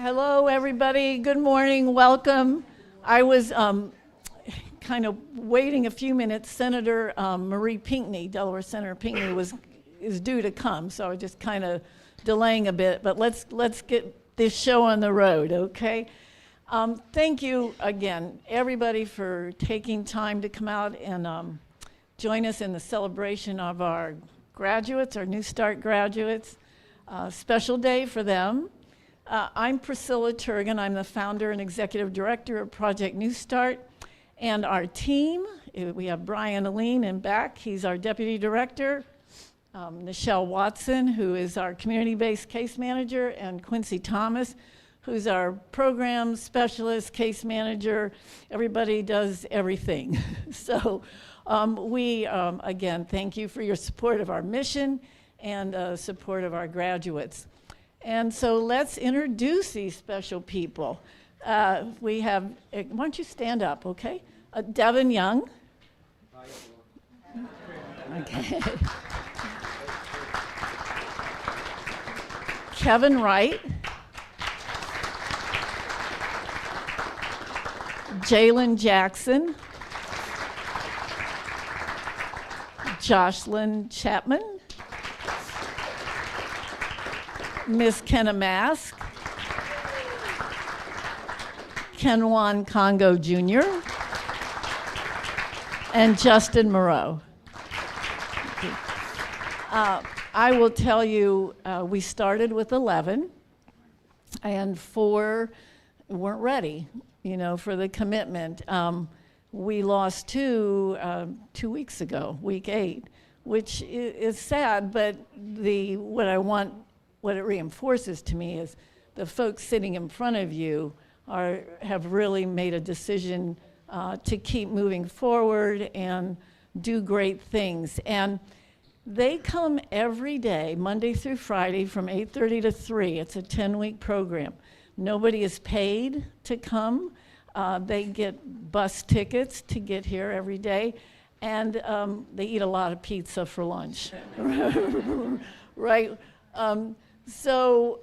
Hello, everybody. Good morning. Welcome. I was kind of waiting a few minutes. Senator Marie Pinckney, Delaware Senator Pinckney, is due to come, so I was just kind of delaying a bit. But let's get this show on the road, okay? Thank you again, everybody, for taking time to come out and join us in the celebration of our graduates, our New Start graduates. Special day for them. I'm Priscilla Turgan. I'm the founder and executive director of Project New Start. And our team, we have Brian Aline in back. He's our deputy director. Nichelle Watson, who is our community-based case manager, and Quincy Thomas, who's our program specialist, case manager. Everybody does everything. So we, again, thank you for your support of our mission and support of our graduates. And so let's introduce these special people. We have, why don't you stand up, okay? Devin Young. Okay. Kevin Wright. Jalen Jackson. Jocelyn Chapman. Miss Kenna Mask, Kenwan Congo Jr., and Justin Moreau. I will tell you, we started with 11, and 4 weren't ready, for the commitment. We lost 2 weeks ago, week 8, which is sad, but what it reinforces to me is the folks sitting in front of you have really made a decision to keep moving forward and do great things. And they come every day, Monday through Friday, from 8:30 to 3. It's a 10-week program. Nobody is paid to come. They get bus tickets to get here every day. And they eat a lot of pizza for lunch, right? So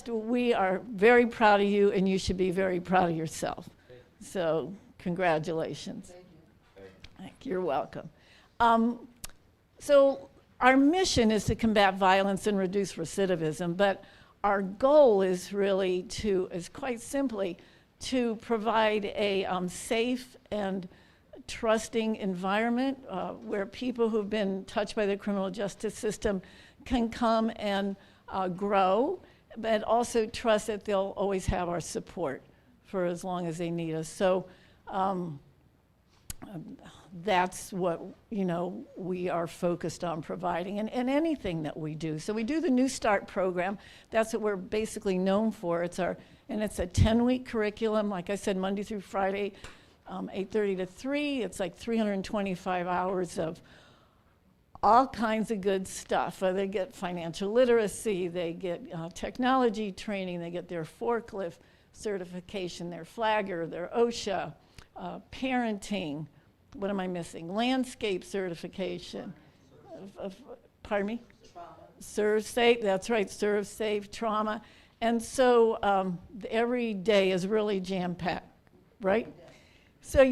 we are very proud of you, and you should be very proud of yourself. So congratulations. Thank you. You're welcome. So our mission is to combat violence and reduce recidivism, but our goal is quite simply to provide a safe and trusting environment where people who've been touched by the criminal justice system can come and grow, but also trust that they'll always have our support for as long as they need us. So that's what we are focused on providing, and anything that we do. So we do the New Start program. That's what we're basically known for. It's a 10-week curriculum, like I said, Monday through Friday, 8:30 to 3. It's like 325 hours of all kinds of good stuff. They get financial literacy, they get technology training, they get their forklift certification, their flagger, their OSHA, parenting, what am I missing? Landscape certification. Pardon me? Serve Safe, that's right, Serve Safe, trauma. And so every day is really jam-packed, right? So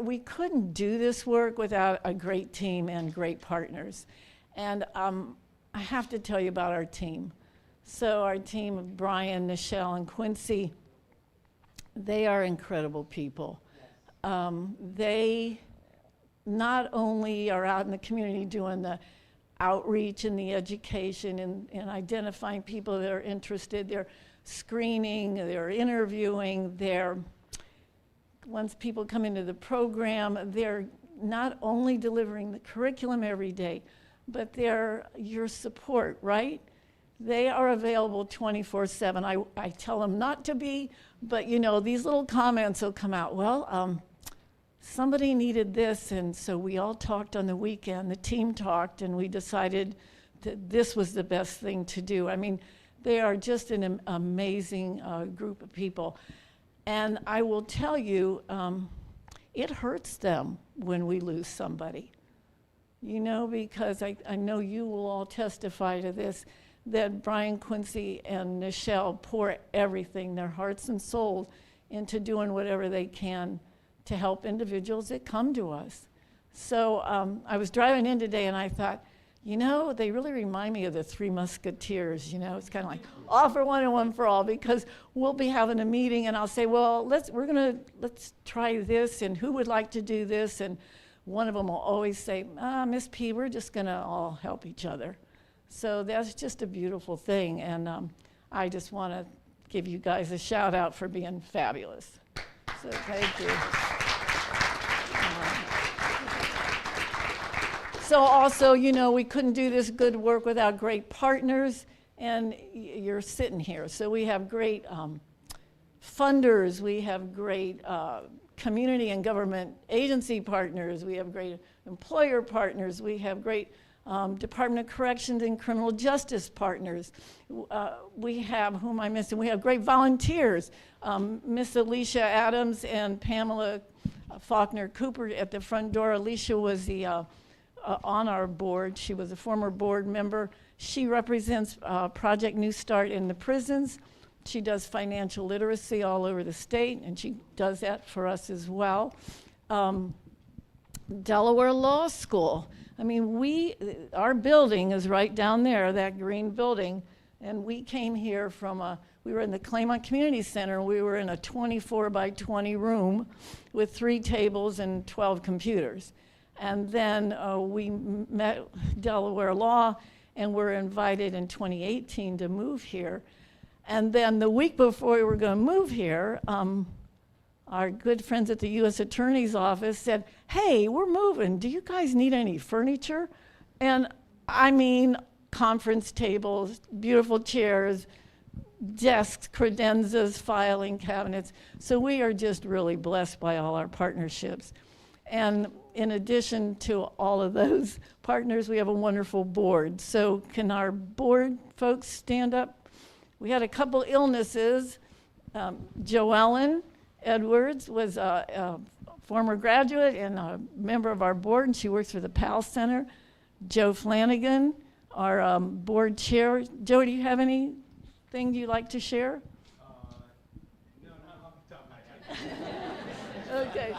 we couldn't do this work without a great team and great partners. And I have to tell you about our team. So our team of Brian, Nichelle, and Quincy, they are incredible people. They not only are out in the community doing the outreach and the education and identifying people that are interested, they're screening, they're interviewing, once people come into the program, they're not only delivering the curriculum every day, but they're your support, right? They are available 24/7. I tell them not to be, but these little comments will come out. Well, somebody needed this, and so we all talked on the weekend. The team talked, and we decided that this was the best thing to do. I mean, they are just an amazing group of people. And I will tell you, it hurts them when we lose somebody. Because I know you will all testify to this. that Brian Quincy and Nichelle pour everything, their hearts and souls, into doing whatever they can to help individuals that come to us. So I was driving in today and I thought, you know, they really remind me of the Three Musketeers. You know, it's kind of like all for one and one for all, because we'll be having a meeting and I'll say, well, let's try this, and who would like to do this? And one of them will always say, Miss P, we're just gonna all help each other. So that's just a beautiful thing, and I just want to give you guys a shout out for being fabulous. So thank you. So also, you know, we couldn't do this good work without great partners, and you're sitting here. So we have great funders, we have great community and government agency partners, we have great employer partners, we have great Department of Corrections and Criminal Justice partners. We have, who am I missing? We have great volunteers. Miss Alicia Adams and Pamela Faulkner Cooper at the front door. Alicia was the on our board. She was a former board member. She represents Project New Start in the prisons. She does financial literacy all over the state, and she does that for us as well. Delaware Law School. I mean, our building is right down there, that green building, and we came here from we were in the Claymont Community Center. We were in a 24 by 20 room with 3 tables and 12 computers. And then we met Delaware Law and were invited in 2018 to move here. And then the week before we were going to move here, our good friends at the U.S. Attorney's Office said, hey, we're moving. Do you guys need any furniture? And I mean, conference tables, beautiful chairs, desks, credenzas, filing cabinets. So we are just really blessed by all our partnerships. And in addition to all of those partners, we have a wonderful board. So can our board folks stand up? We had a couple illnesses. Joellen Edwards was a former graduate and a member of our board, and she works for the PAL Center. Joe Flanagan, our board chair. Joe, do you have anything you'd like to share? No, not off the top of my head. Okay.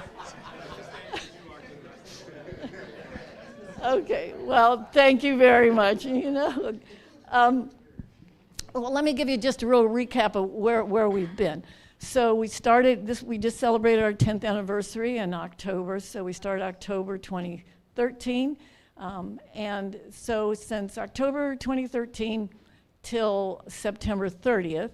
Okay, well, thank you very much. You know, well, let me give you just a real recap of where we've been. So we started this. We just celebrated our 10th anniversary in October. So we started October 2013, and so since October 2013 till September 30th,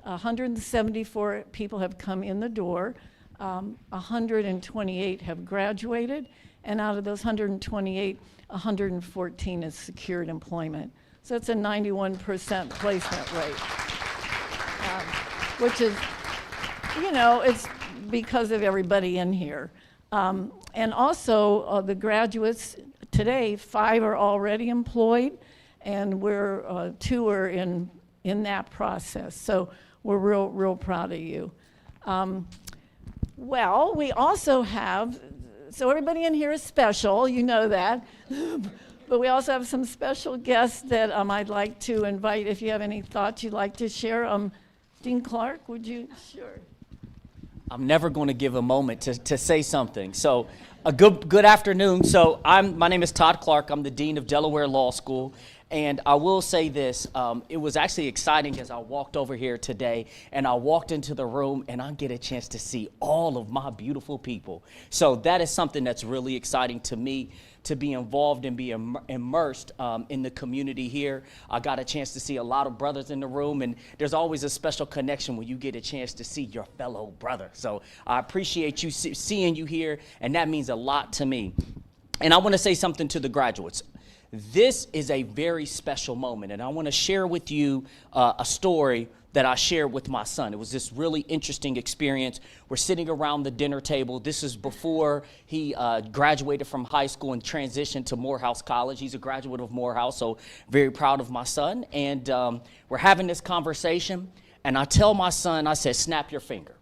174 people have come in the door. 128 have graduated. And out of those 128, 114 has secured employment. So it's a 91% placement rate, which is, you know, it's because of everybody in here. And also the graduates today, 5 are already employed, and we're 2 are in that process. So we're real proud of you. Well, we also have, so everybody in here is special, you know that. But we also have some special guests that I'd like to invite. If you have any thoughts you'd like to share, Dean Clark, would you? Sure. I'm never going to give a moment to say something. So, a good afternoon. So, my name is Todd Clark. I'm the Dean of Delaware Law School. And I will say this, it was actually exciting as I walked over here today and I walked into the room and I get a chance to see all of my beautiful people. So that is something that's really exciting to me, to be involved and be immersed in the community here. I got a chance to see a lot of brothers in the room, and there's always a special connection when you get a chance to see your fellow brother. So I appreciate you seeing you here, and that means a lot to me. And I want to say something to the graduates. This is a very special moment, and I want to share with you a story that I shared with my son. It was this really interesting experience. We're sitting around the dinner table. This is before he graduated from high school and transitioned to Morehouse College. He's a graduate of Morehouse, so very proud of my son. And we're having this conversation, and I tell my son, I said, snap your finger.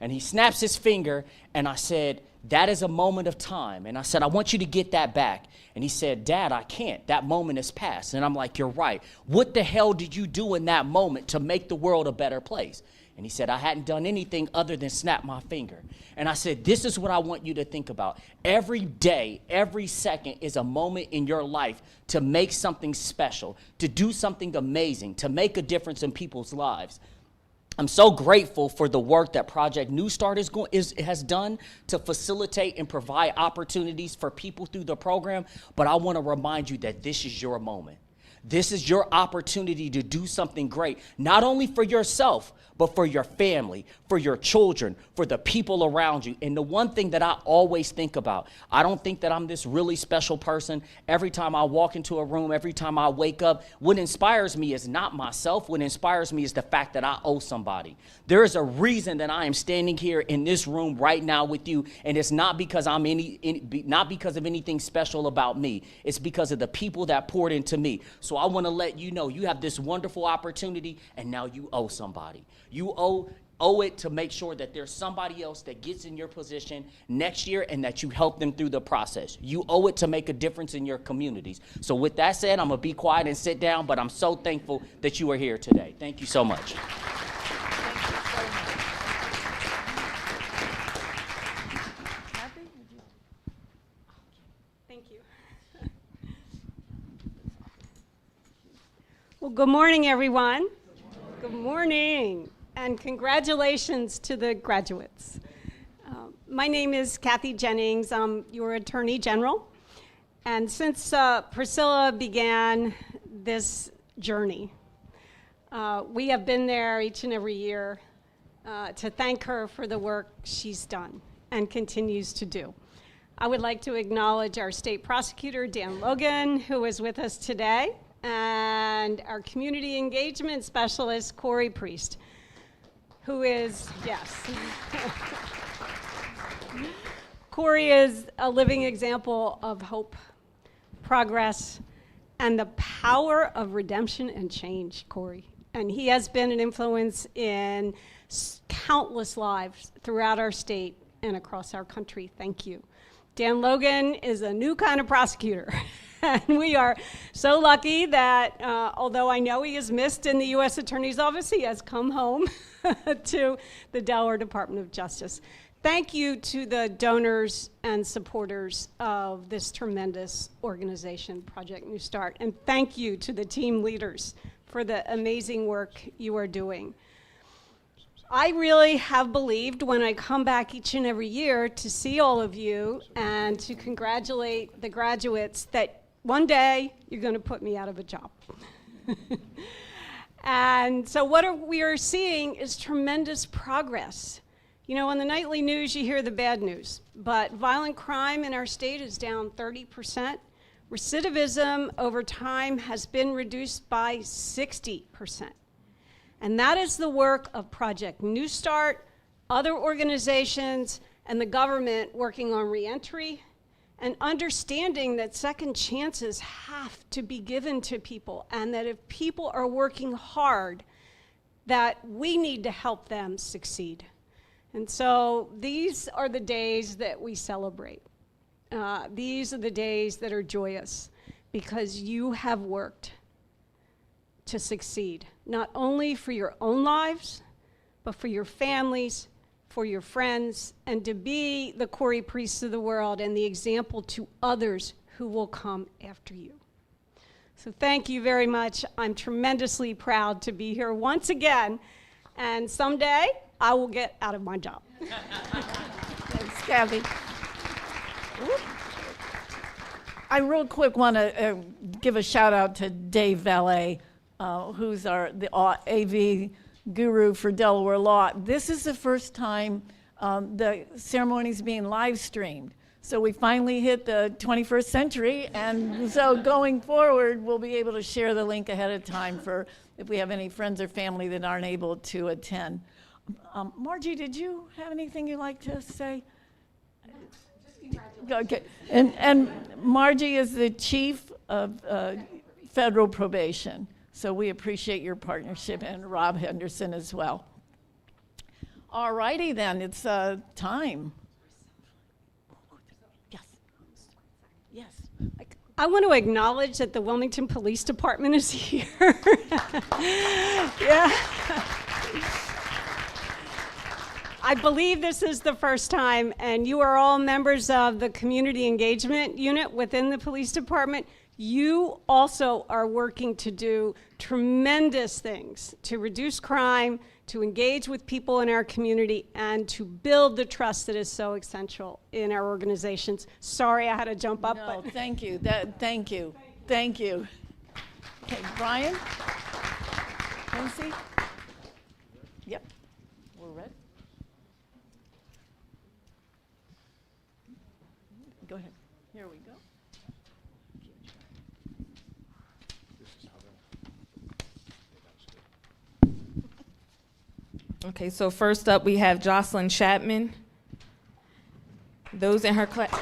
And he snaps his finger, and I said, That is a moment of time. And I said, I want you to get that back. And he said, Dad, I can't. That moment has passed. And I'm like, you're right. What the hell did you do in that moment to make the world a better place? And he said, I hadn't done anything other than snap my finger. And I said, this is what I want you to think about. Every day, every second is a moment in your life to make something special, to do something amazing, to make a difference in people's lives. I'm so grateful for the work that Project New Start has done to facilitate and provide opportunities for people through the program. But I want to remind you that this is your moment. This is your opportunity to do something great, not only for yourself, but for your family, for your children, for the people around you. And the one thing that I always think about, I don't think that I'm this really special person. Every time I walk into a room, every time I wake up, what inspires me is not myself. What inspires me is the fact that I owe somebody. There is a reason that I am standing here in this room right now with you, and it's not because not because of anything special about me. It's because of the people that poured into me. So I want to let you know you have this wonderful opportunity, and now you owe somebody. You owe it to make sure that there's somebody else that gets in your position next year and that you help them through the process. You owe it to make a difference in your communities. So with that said, I'm going to be quiet and sit down, but I'm so thankful that you are here today. Thank you so much. Thank you. Well, good morning, everyone. Good morning, and congratulations to the graduates. My name is Kathy Jennings. I'm your Attorney General. And since Priscilla began this journey, we have been there each and every year to thank her for the work she's done and continues to do. I would like to acknowledge our state prosecutor, Dan Logan, who is with us today, and our community engagement specialist, Corey Priest, who is, yes. Corey is a living example of hope, progress, and the power of redemption and change, Corey. And he has been an influence in countless lives throughout our state and across our country. Thank you. Dan Logan is a new kind of prosecutor. And we are so lucky that although I know he is missed in the U.S. Attorney's Office, he has come home to the Delaware Department of Justice. Thank you to the donors and supporters of this tremendous organization, Project New Start. And thank you to the team leaders for the amazing work you are doing. I really have believed when I come back each and every year to see all of you and to congratulate the graduates that one day you're going to put me out of a job. And so what we are seeing is tremendous progress. You know, on the nightly news, you hear the bad news, but violent crime in our state is down 30%. Recidivism over time has been reduced by 60%. And that is the work of Project New Start, other organizations, and the government working on reentry and understanding that second chances have to be given to people, and that if people are working hard, that we need to help them succeed. And so these are the days that we celebrate. These are the days that are joyous because you have worked to succeed, not only for your own lives, but for your families, for your friends, and to be the Corey Priests of the world and the example to others who will come after you. So thank you very much. I'm tremendously proud to be here once again, and someday I will get out of my job. Thanks, Kathy. I real quick want to give a shout out to Dave Valet, who's the AV guru for Delaware law. This is the first time the ceremony is being live streamed. So we finally hit the 21st century, and so going forward, we'll be able to share the link ahead of time for if we have any friends or family that aren't able to attend. Margie, did you have anything you'd like to say? Okay, and Margie is the chief of federal probation. So we appreciate your partnership, and Rob Henderson as well. All righty then, it's time. I want to acknowledge that the Wilmington Police Department is here. Yeah. I believe this is the first time, and you are all members of the Community Engagement Unit within the Police Department. You also are working to do tremendous things to reduce crime, to engage with people in our community, and to build the trust that is so essential in our organizations. Sorry I had to jump up, No, but thank you. Thank you. Thank you. Okay, Brian? Quincy? Yep, we're ready. Go ahead. Here we go. Okay, so first up, we have Jocelyn Chapman. Those in her class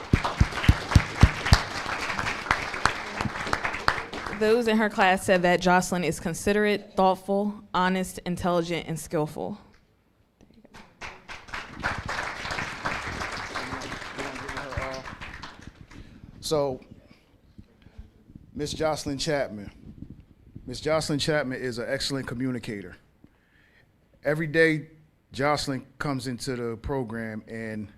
said that Jocelyn is considerate, thoughtful, honest, intelligent, and skillful. So, Miss Jocelyn Chapman. Miss Jocelyn Chapman is an excellent communicator. Every day, Jocelyn comes into the program and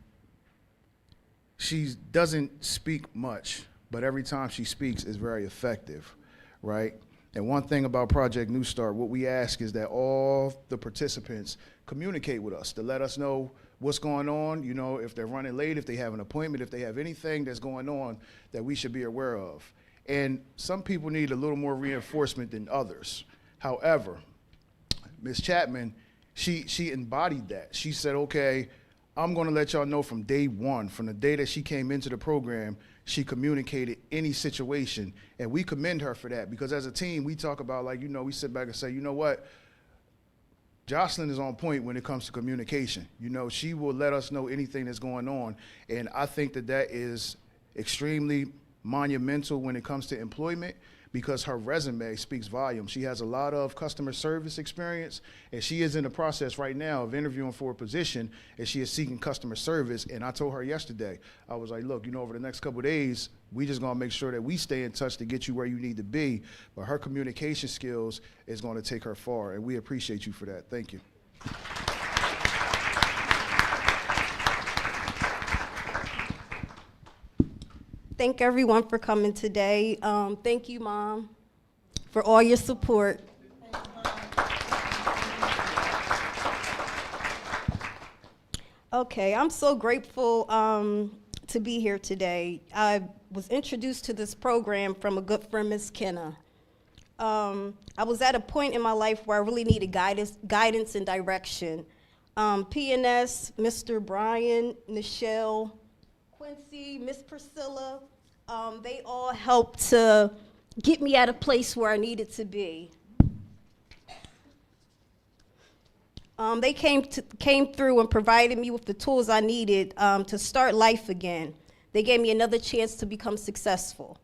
she doesn't speak much, but every time she speaks is very effective, right? And one thing about Project New Start, what we ask is that all the participants communicate with us to let us know what's going on, you know, if they're running late, if they have an appointment, if they have anything that's going on that we should be aware of. And some people need a little more reinforcement than others. However, Ms. Chapman, she embodied that. She said, okay, I'm gonna let y'all know from day one, from the day that she came into the program, she communicated any situation, and we commend her for that, because as a team, we talk about, like, you know, we sit back and say, you know what, Jocelyn is on point when it comes to communication. You know, she will let us know anything that's going on, and I think that that is extremely monumental when it comes to employment, because her resume speaks volumes. She has a lot of customer service experience, and she is in the process right now of interviewing for a position, and she is seeking customer service. And I told her yesterday, I was like, look, you know, over the next couple of days, we just gonna make sure that we stay in touch to get you where you need to be, but her communication skills is gonna take her far, and we appreciate you for that. Thank you. Thank everyone for coming today. Thank you, Mom, for all your support. Okay, I'm so grateful to be here today. I was introduced to this program from a good friend, Ms. Kenna. I was at a point in my life where I really needed guidance and direction. PNS, Mr. Brian, Nichelle, Quincy, Miss Priscilla, they all helped to get me at a place where I needed to be. They came through and provided me with the tools I needed to start life again. They gave me another chance to become successful.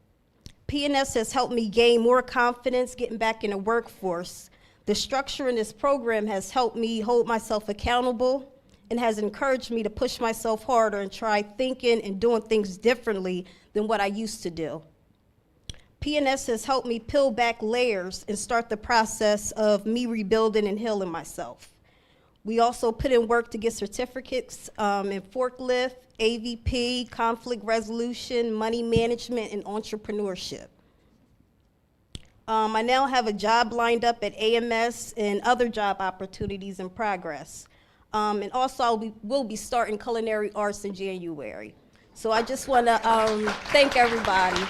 PNS has helped me gain more confidence getting back in the workforce. The structure in this program has helped me hold myself accountable and has encouraged me to push myself harder and try thinking and doing things differently than what I used to do. PNS has helped me peel back layers and start the process of me rebuilding and healing myself. We also put in work to get certificates in forklift, AVP, conflict resolution, money management, and entrepreneurship. I now have a job lined up at AMS and other job opportunities in progress. And also, we'll be starting culinary arts in January. So I just want to thank everybody.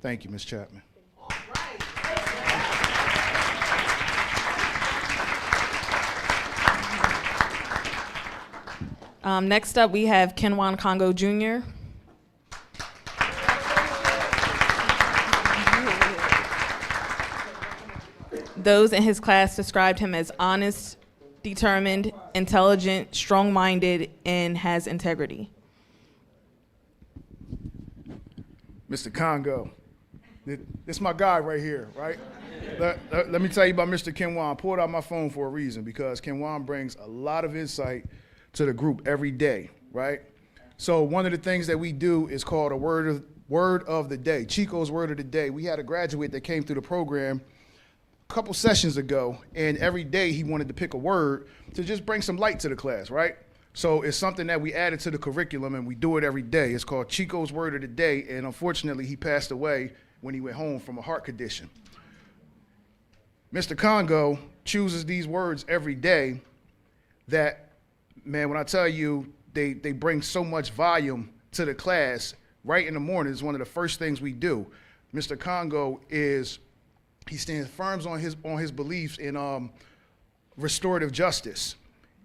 Thank you, Ms. Chapman. Next up, we have Kenwan Congo Jr. Those in his class described him as honest, determined, intelligent, strong-minded, and has integrity. Mr. Congo, This my guy right here, right? Let me tell you about Mr. Kenwan. I pulled out my phone for a reason because Kenwan brings a lot of insight to the group every day, right? So one of the things that we do is called a word of the day, Chico's word of the day. We had a graduate that came through the program a couple sessions ago, and every day he wanted to pick a word to just bring some light to the class, right? So it's something that we added to the curriculum, and we do it every day. It's called Chico's word of the day, and unfortunately he passed away when he went home from a heart condition. Mr. Congo chooses these words every day that, man, when I tell you they bring so much volume to the class right in the morning, is one of the first things we do. Mr. Congo he stands firm on his beliefs in restorative justice.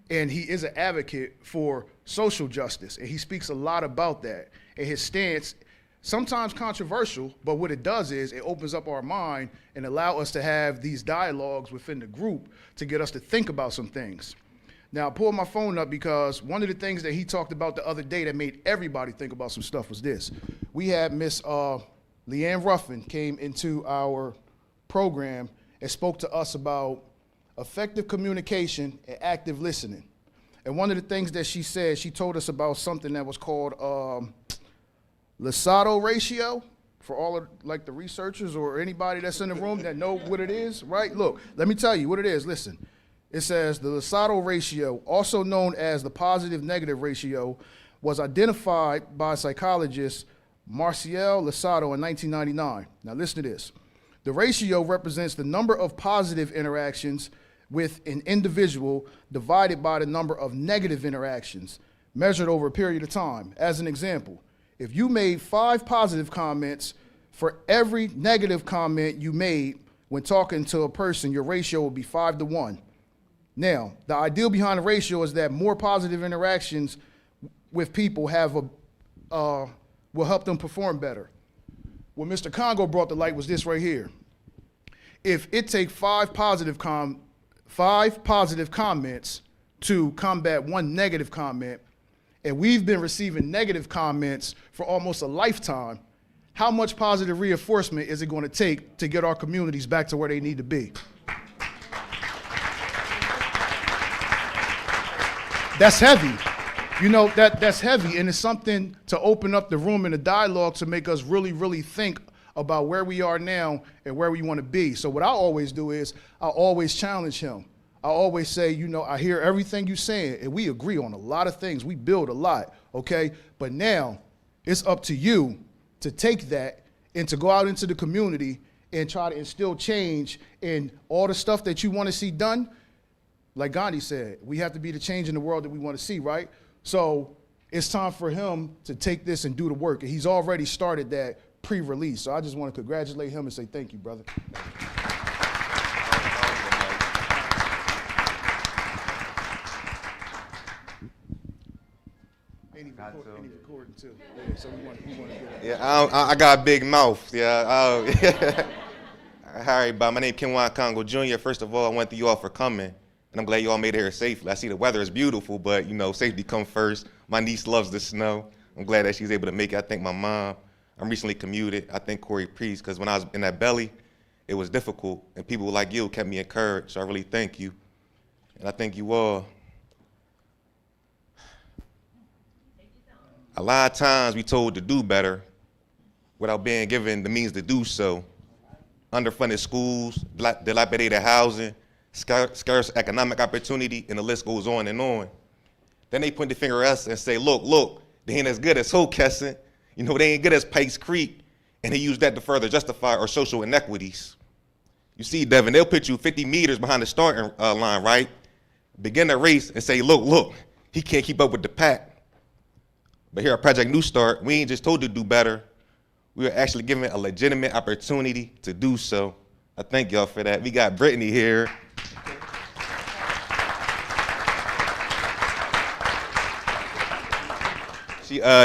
And he is an advocate for social justice, and he speaks a lot about that. And his stance, sometimes controversial, but what it does is it opens up our mind and allow us to have these dialogues within the group to get us to think about some things. Now, I pulled my phone up because one of the things that he talked about the other day that made everybody think about some stuff was this. We had Miss Leanne Ruffin came into our program and spoke to us about effective communication and active listening. And one of the things that she said, she told us about something that was called Losado ratio, for all of like the researchers or anybody that's in the room that know what it is, right? Look, let me tell you what it is. Listen, it says the Losado ratio, also known as the positive-negative ratio, was identified by psychologist Marcial Losado in 1999. Now listen to this. The ratio represents the number of positive interactions with an individual divided by the number of negative interactions measured over a period of time. As an example, if you made 5 positive comments for every negative comment you made when talking to a person, your ratio would be 5 to 1. Now, the ideal behind the ratio is that more positive interactions with people will help them perform better. What Mr. Congo brought to light was this right here. If it takes 5 positive comments to combat 1 negative comment, and we've been receiving negative comments for almost a lifetime, how much positive reinforcement is it going to take to get our communities back to where they need to be? That's heavy. You know, that's heavy, and it's something to open up the room and the dialogue to make us really, really think about where we are now and where we want to be. So what I always do is I always challenge him. I always say, you know, I hear everything you're saying, and we agree on a lot of things. We build a lot, okay? But now it's up to you to take that and to go out into the community and try to instill change in all the stuff that you want to see done. Like Gandhi said, we have to be the change in the world that we want to see, right? So it's time for him to take this and do the work. And he's already started that pre-release. So I just want to congratulate him and say thank you, brother. And he's recording too. Yeah, so we want to get it. Yeah, I got a big mouth. Yeah. Hi, everybody. My name is Kenwan Congo Jr. First of all, I want to thank you all for coming. And I'm glad you all made it here safely. I see the weather is beautiful, but, you know, safety comes first. My niece loves the snow. I'm glad that she's able to make it. I thank my mom. I'm recently commuted. I thank Corey Priest, because when I was in that belly, it was difficult, and people like you kept me encouraged, so I really thank you. And I thank you all. A lot of times we told to do better without being given the means to do so. Underfunded schools, dilapidated housing, scarce economic opportunity, and the list goes on and on. Then they point the finger at us and say, look, they ain't as good as Hockessin. You know, they ain't good as Pikes Creek. And they use that to further justify our social inequities. You see, Devin, they'll put you 50 meters behind the starting line, right? Begin the race and say, look, he can't keep up with the pack. But here at Project New Start, we ain't just told to do better. We were actually given a legitimate opportunity to do so. I thank y'all for that. We got Brittany here.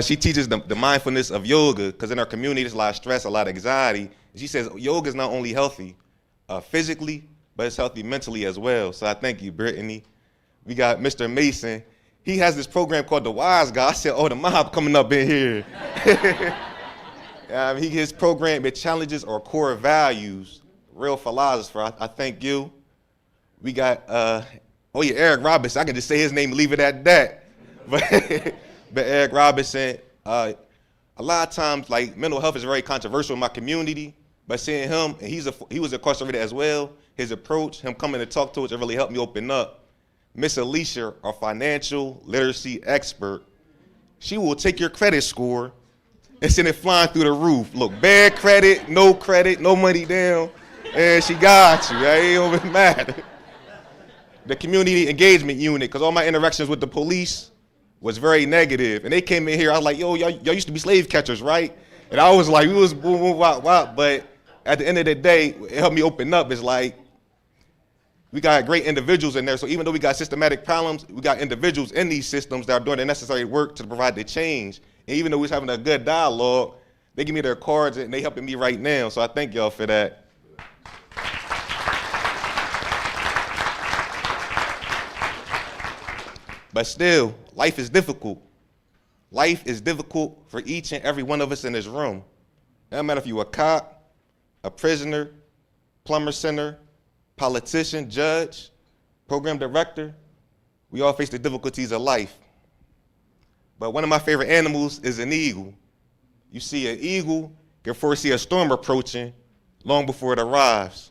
She teaches the mindfulness of yoga, because in our community there's a lot of stress, a lot of anxiety. She says yoga is not only healthy physically, but it's healthy mentally as well. So I thank you, Brittany. We got Mr. Mason. He has this program called The Wise Guy. I said, oh, the mob coming up in here. His program, it challenges our core values. Real philosopher. I thank you. We got, Eric Robinson. I can just say his name and leave it at that. But Eric Robinson, a lot of times, like, mental health is very controversial in my community. But seeing him, and he was incarcerated as well, his approach, him coming to talk to us, it really helped me open up. Miss Alicia, our financial literacy expert, she will take your credit score and send it flying through the roof. Look, bad credit, no money down, and she got you. It ain't even matter. The community engagement unit, because all my interactions with the police was very negative. And they came in here, I was like, yo, y'all used to be slave catchers, right? And I was like, we was boom, boom, wop, wop. But at the end of the day, it helped me open up. It's like, we got great individuals in there. So even though we got systematic problems, we got individuals in these systems that are doing the necessary work to provide the change. And even though we was having a good dialogue, they give me their cards and they helping me right now. So I thank y'all for that. But still, life is difficult. Life is difficult for each and every one of us in this room. It doesn't matter if you're a cop, a prisoner, plumber center, politician, judge, program director. We all face the difficulties of life. But one of my favorite animals is an eagle. You see an eagle can foresee a storm approaching long before it arrives.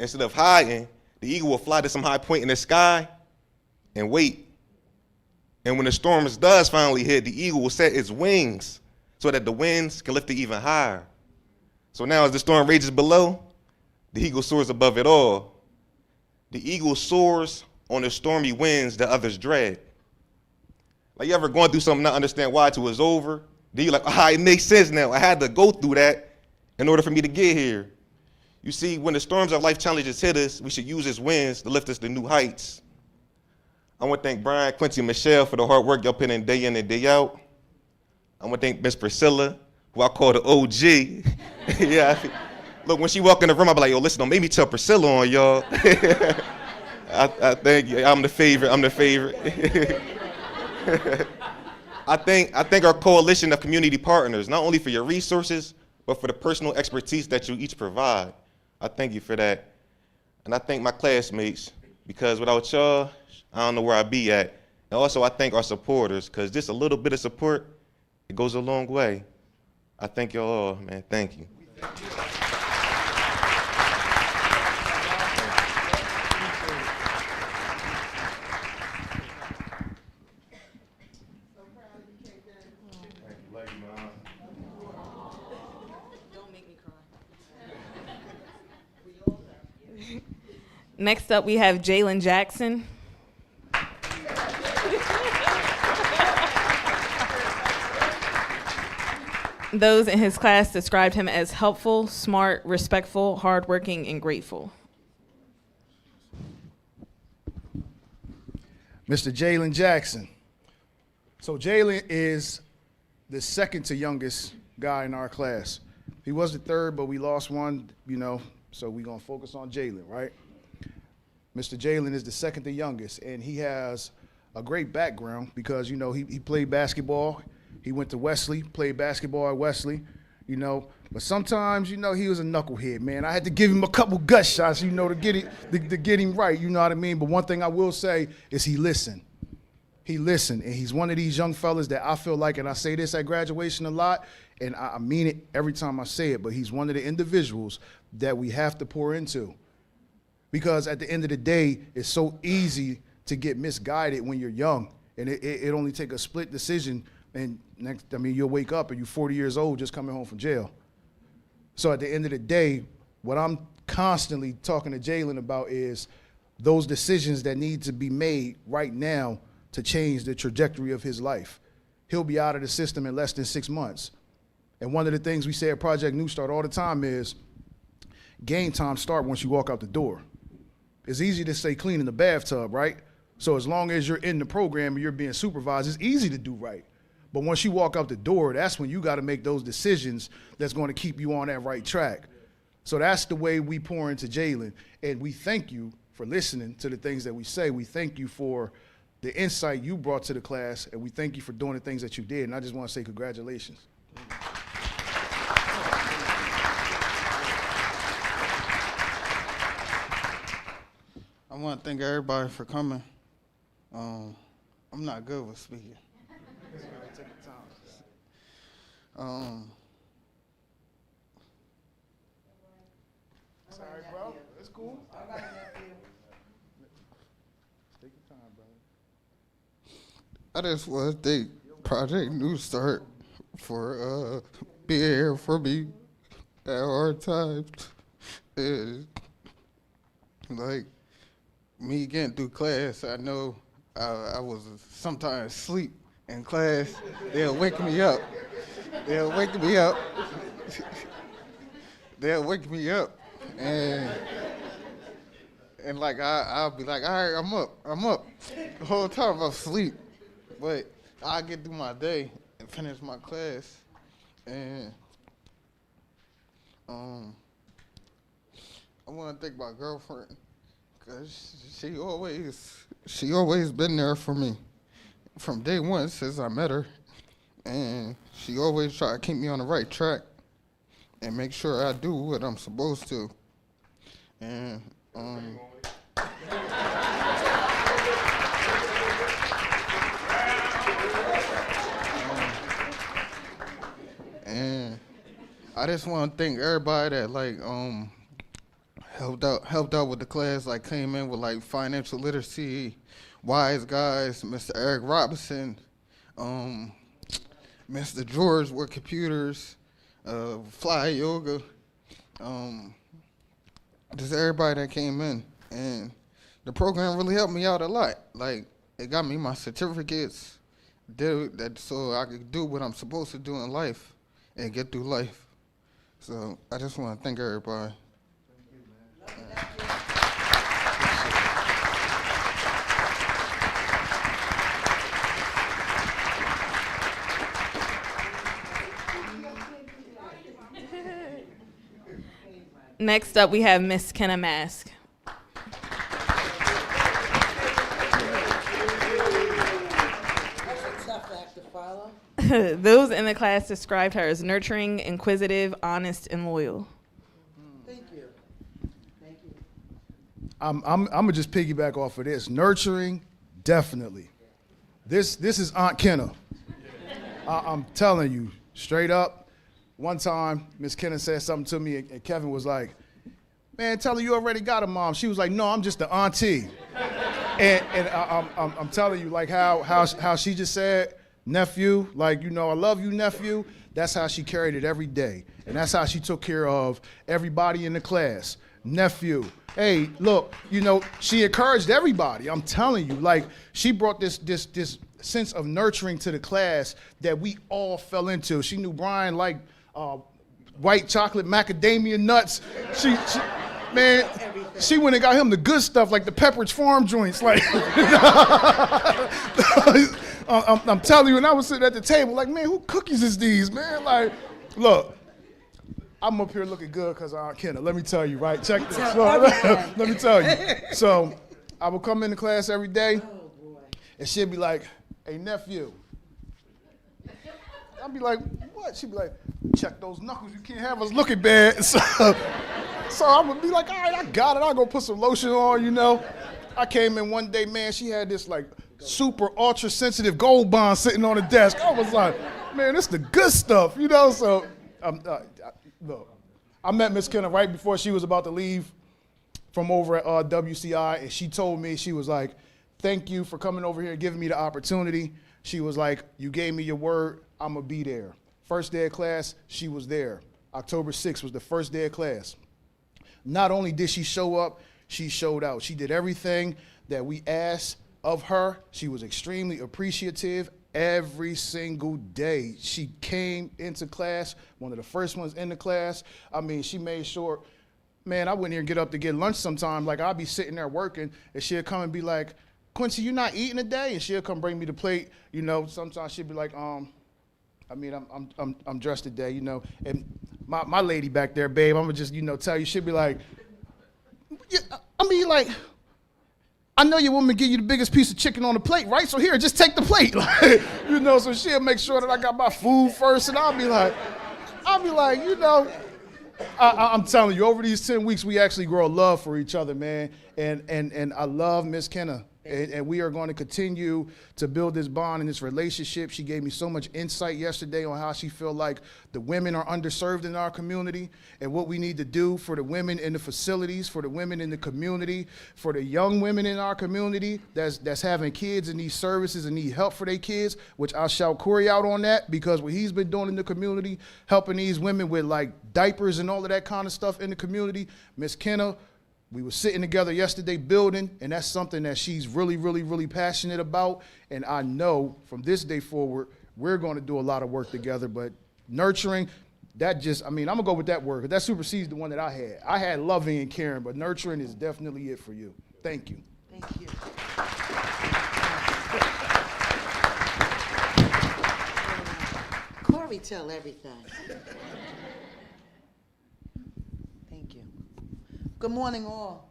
Instead of hiding, the eagle will fly to some high point in the sky and wait. And when the storm does finally hit, the eagle will set its wings so that the winds can lift it even higher. So now as the storm rages below, the eagle soars above it all. The eagle soars on the stormy winds that others dread. Like, you ever going through something, not understand why till it's over? Then you're like, it makes sense now. I had to go through that in order for me to get here. You see, when the storms of life challenges hit us, we should use its winds to lift us to new heights. I want to thank Brian, Quincy, and Michelle for the hard work y'all put in and day out. I want to thank Miss Priscilla, who I call the OG. Yeah. Look, when she walk in the room, I be like, yo, listen, don't make me tell Priscilla on y'all. I thank you. I'm the favorite. I thank our coalition of community partners, not only for your resources, but for the personal expertise that you each provide. I thank you for that. And I thank my classmates, because without y'all, I don't know where I'd be at. And also, I thank our supporters, because just a little bit of support, it goes a long way. I thank y'all all, man. Thank you. Next up, we have Jalen Jackson. Those in his class described him as helpful, smart, respectful, hardworking, and grateful. Mr. Jalen Jackson. So Jalen is the second to youngest guy in our class. He was the third, but we lost one, so we're going to focus on Jalen, right? Mr. Jalen is the second to youngest, and he has a great background because, he played basketball. He went to Wesley, played basketball at Wesley, But sometimes, he was a knucklehead, man. I had to give him a couple gut shots, to get him right, you know what I mean? But one thing I will say is he listened. He listened, and he's one of these young fellas that I feel like, and I say this at graduation a lot, and I mean it every time I say it, but he's one of the individuals that we have to pour into. Because at the end of the day, it's so easy to get misguided when you're young, and it only takes a split decision, and you'll wake up and you're 40 years old just coming home from jail. So at the end of the day, what I'm constantly talking to Jalen about is those decisions that need to be made right now to change the trajectory of his life. He'll be out of the system in less than 6 months. And one of the things we say at Project New Start all the time is game time start once you walk out the door. It's easy to say clean in the bathtub, right? So as long as you're in the program and you're being supervised, it's easy to do right. But once you walk out the door, that's when you got to make those decisions that's going to keep you on that right track. So that's the way we pour into Jalen. And we thank you for listening to the things that we say. We thank you for the insight you brought to the class, and we thank you for doing the things that you did. And I just want to say congratulations. want to thank everybody for coming. I'm not good with speaking. Take your time. Sorry, bro. It's cool. Take your time, brother. I just want to thank Project New Start for being here for me at hard times. And, like, me getting through class, I know I was sometimes asleep in class. They'll wake me up. They'll wake me up. They'll wake me up. And like, I'll be like, all right, I'm up. The whole time I'm asleep. But I get through my day and finish my class, and I want to thank my girlfriend, cause she always been there for me from day one since I met her, and she always try to keep me on the right track and make sure I do what I'm supposed to, and And I just want to thank everybody that like helped out with the class, like came in with like financial literacy, wise guys, Mr. Eric Robinson, Mr. George with computers, Fly Yoga, just everybody that came in, and the program really helped me out a lot. Like it got me my certificates, did that so I could do what I'm supposed to do in life and get through life. So I just want to thank everybody. Next up, we have Miss Kenna Mask. Those in the class described her as nurturing, inquisitive, honest, and loyal. Thank you. Thank you. I'm gonna just piggyback off of this. Nurturing, definitely. This is Aunt Kenna. I'm telling you, straight up. One time, Miss Kenna said something to me, and Kevin was like, "Man, tell her you already got a mom." She was like, "No, I'm just the auntie." and I'm telling you, like how she just said, nephew, like, you know, I love you, nephew. That's how she carried it every day. And that's how she took care of everybody in the class. Nephew, hey, look, you know, she encouraged everybody. I'm telling you, like, she brought this sense of nurturing to the class that we all fell into. She knew Brian liked white chocolate macadamia nuts. She man, she went and got him the good stuff, like the Pepperidge Farm joints. Like, I'm telling you, and I was sitting at the table like, man, who cookies is these, man? Like, look, I'm up here looking good because of Aunt Kenna. Let me tell you, right? Check this. Let me tell you. So I would come into class every day, and she'd be like, hey, nephew. I'd be like, what? She'd be like, check those knuckles. You can't have us looking bad. So I would be like, all right, I got it. I'll go put some lotion on, you know. I came in one day, man, she had this like super ultra sensitive gold bond sitting on the desk. I was like, man, this the good stuff, you know? So look, I met Miss Kenna right before she was about to leave from over at WCI, and she told me, she was like, thank you for coming over here and giving me the opportunity. She was like, you gave me your word, I'm gonna be there. First day of class, she was there. October 6th was the first day of class. Not only did she show up, she showed out. She did everything that we asked of her. She was extremely appreciative every single day. She came into class, one of the first ones in the class. I mean, she made sure, man, I wouldn't even get up to get lunch sometime. Like, I'd be sitting there working, and she'd come and be like, Quincy, you not eating today? And she'll come bring me the plate. You know, sometimes she'd be like, I'm dressed today, you know. And my lady back there, babe, I'm gonna just, you know, tell you, she'd be like, yeah, I mean, like, I know your woman give you the biggest piece of chicken on the plate, right? So here, just take the plate. Like, you know, so she'll make sure that I got my food first, and I'll be like, you know, I'm telling you, over these 10 weeks, we actually grow a love for each other, man. And I love Miss Kenna. And we are going to continue to build this bond and this relationship. She gave me so much insight yesterday on how she feel like the women are underserved in our community and what we need to do for the women in the facilities, for the women in the community, for the young women in our community that's having kids and need services and need help for their kids, which I'll shout Corey out on that because what he's been doing in the community, helping these women with like diapers and all of that kind of stuff in the community. Miss Kenna, we were sitting together yesterday building, and that's something that she's really, really, really passionate about. And I know from this day forward, we're going to do a lot of work together. But nurturing, that just, I mean, I'm going to go with that word, because that supersedes the one that I had. I had loving and caring, but nurturing is definitely it for you. Thank you. Thank you. Corey tell everything. Thank you. Good morning, all.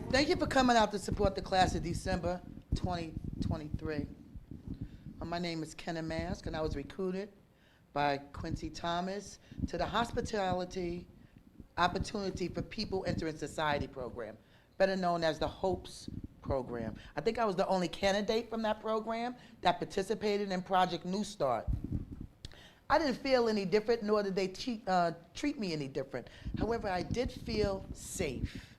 Thank you for coming out to support the class of December 2023. My name is Kenna Mask, and I was recruited by Quincy Thomas to the Hospitality Opportunity for People Entering Society program, better known as the HOPES program. I think I was the only candidate from that program that participated in Project New Start. I didn't feel any different, nor did they treat me any different. However, I did feel safe.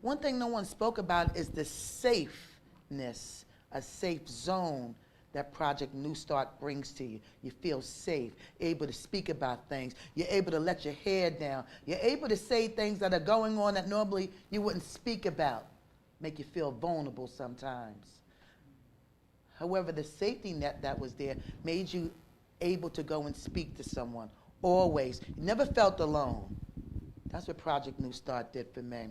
One thing no one spoke about is the safeness, a safe zone that Project New Start brings to you. You feel safe, able to speak about things. You're able to let your hair down. You're able to say things that are going on that normally you wouldn't speak about. Make you feel vulnerable sometimes. However, the safety net that was there made you able to go and speak to someone, always. You never felt alone. That's what Project New Start did for me.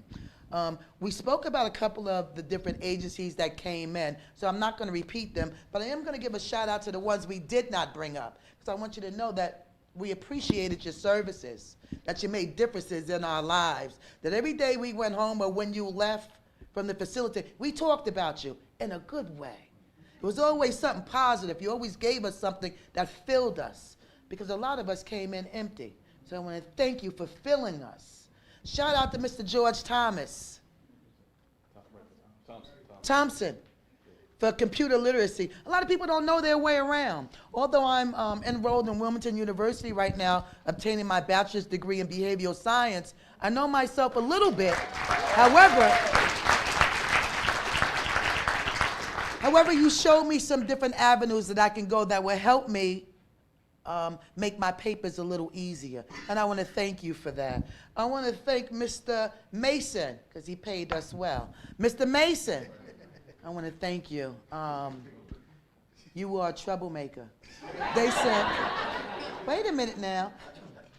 We spoke about a couple of the different agencies that came in, so I'm not going to repeat them, but I am going to give a shout out to the ones we did not bring up, because I want you to know that we appreciated your services, that you made differences in our lives, that every day we went home or when you left from the facility, we talked about you in a good way. It was always something positive. You always gave us something that filled us, because a lot of us came in empty. So I want to thank you for filling us. Shout out to Mr. George Thomas. Thompson for computer literacy. A lot of people don't know their way around. Although I'm enrolled in Wilmington University right now, obtaining my bachelor's degree in behavioral science, I know myself a little bit. However, you showed me some different avenues that I can go that will help me make my papers a little easier. And I want to thank you for that. I want to thank Mr. Mason, because he paid us well. Mr. Mason, I want to thank you. You are a troublemaker. They said, wait a minute now,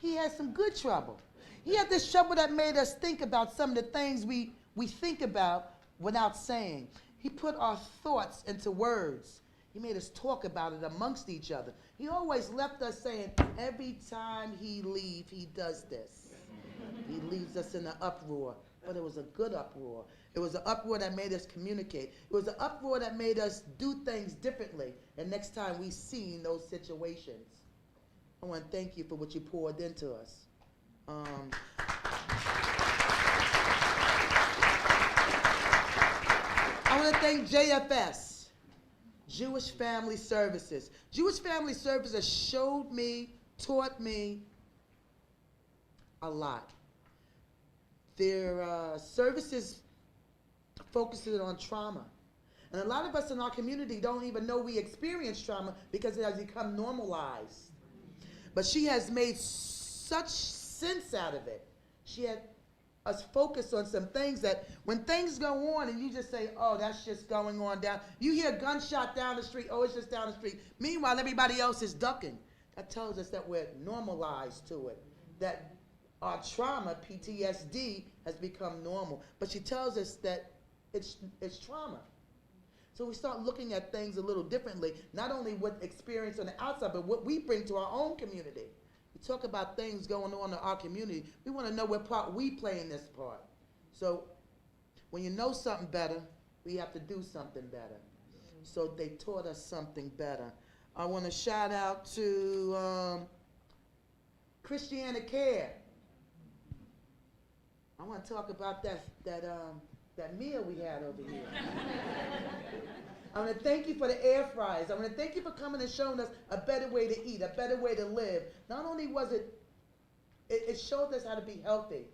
he had some good trouble. He had this trouble that made us think about some of the things we think about without saying. He put our thoughts into words. He made us talk about it amongst each other. He always left us saying, every time he leaves, he does this. He leaves us in an uproar, but it was a good uproar. It was an uproar that made us communicate. It was an uproar that made us do things differently, and next time we see those situations. I want to thank you for what you poured into us. I want to thank JFS, Jewish Family Services. Jewish Family Services showed me, taught me a lot. Their services focuses on trauma. And a lot of us in our community don't even know we experience trauma because it has become normalized. But she has made such sense out of it. She had us focus on some things that when things go on and you just say, oh, that's just going on down. You hear a gunshot down the street, oh, it's just down the street. Meanwhile, everybody else is ducking. That tells us that we're normalized to it, that our trauma, PTSD, has become normal. But she tells us that it's trauma. So we start looking at things a little differently, not only what experience on the outside, but what we bring to our own community. We talk about things going on in our community. We want to know what part we play in this part. So when you know something better, we have to do something better. So they taught us something better. I want to shout out to Christiana Care. want to talk about that meal we had over here. I want to thank you for the air fryers. I want to thank you for coming and showing us a better way to eat, a better way to live. Not only was it showed us how to be healthy,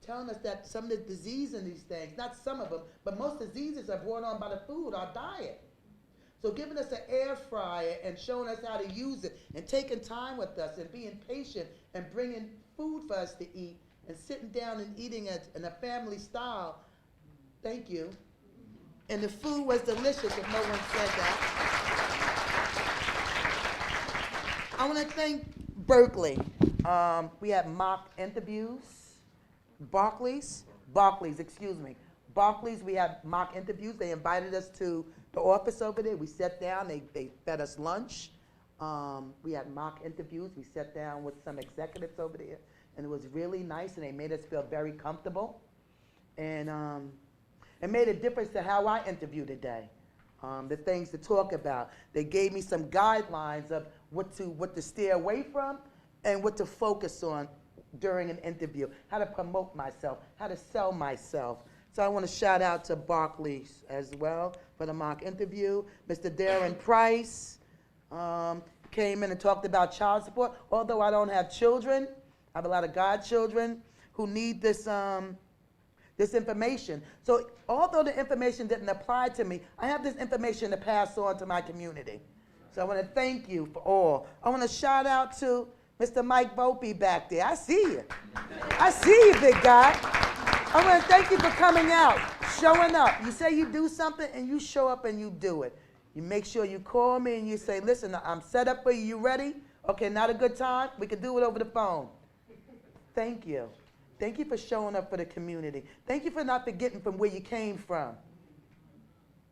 telling us that some of the disease in these things, not some of them, but most diseases are brought on by the food, our diet. So giving us an air fryer and showing us how to use it and taking time with us and being patient and bringing food for us to eat and sitting down and eating it in a family style, thank you. And the food was delicious, if no one said that. I want to thank Berkeley. We had mock interviews. Barclays, we had mock interviews. They invited us to the office over there. We sat down. They fed us lunch. We had mock interviews. We sat down with some executives over there. And it was really nice, and they made us feel very comfortable. And it made a difference to how I interview today, the things to talk about. They gave me some guidelines of what to steer away from and what to focus on during an interview, how to promote myself, how to sell myself. So I want to shout out to Barclays as well for the mock interview. Mr. Darren Price came in and talked about child support. Although I don't have children, I have a lot of godchildren who need this information. So although the information didn't apply to me, I have this information to pass on to my community. So I want to thank you for all. I want to shout out to Mr. Mike Volpe back there. I see you. I see you, big guy. I want to thank you for coming out, showing up. You say you do something, and you show up and you do it. You make sure you call me and you say, listen, I'm set up for you. You ready? Okay, not a good time? We can do it over the phone. Thank you. Thank you for showing up for the community. Thank you for not forgetting from where you came from.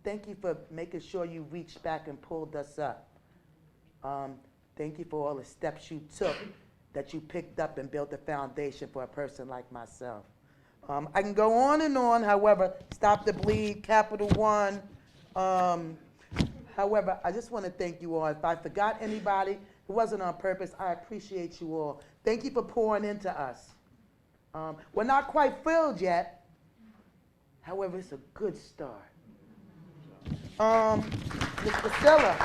Thank you for making sure you reached back and pulled us up. Thank you for all the steps you took, that you picked up and built a foundation for a person like myself. I can go on and on, however, Stop the Bleed, Capital One. However, I just want to thank you all. If I forgot anybody, it wasn't on purpose. I appreciate you all. Thank you for pouring into us. We're not quite filled yet. However, it's a good start. Ms. Priscilla.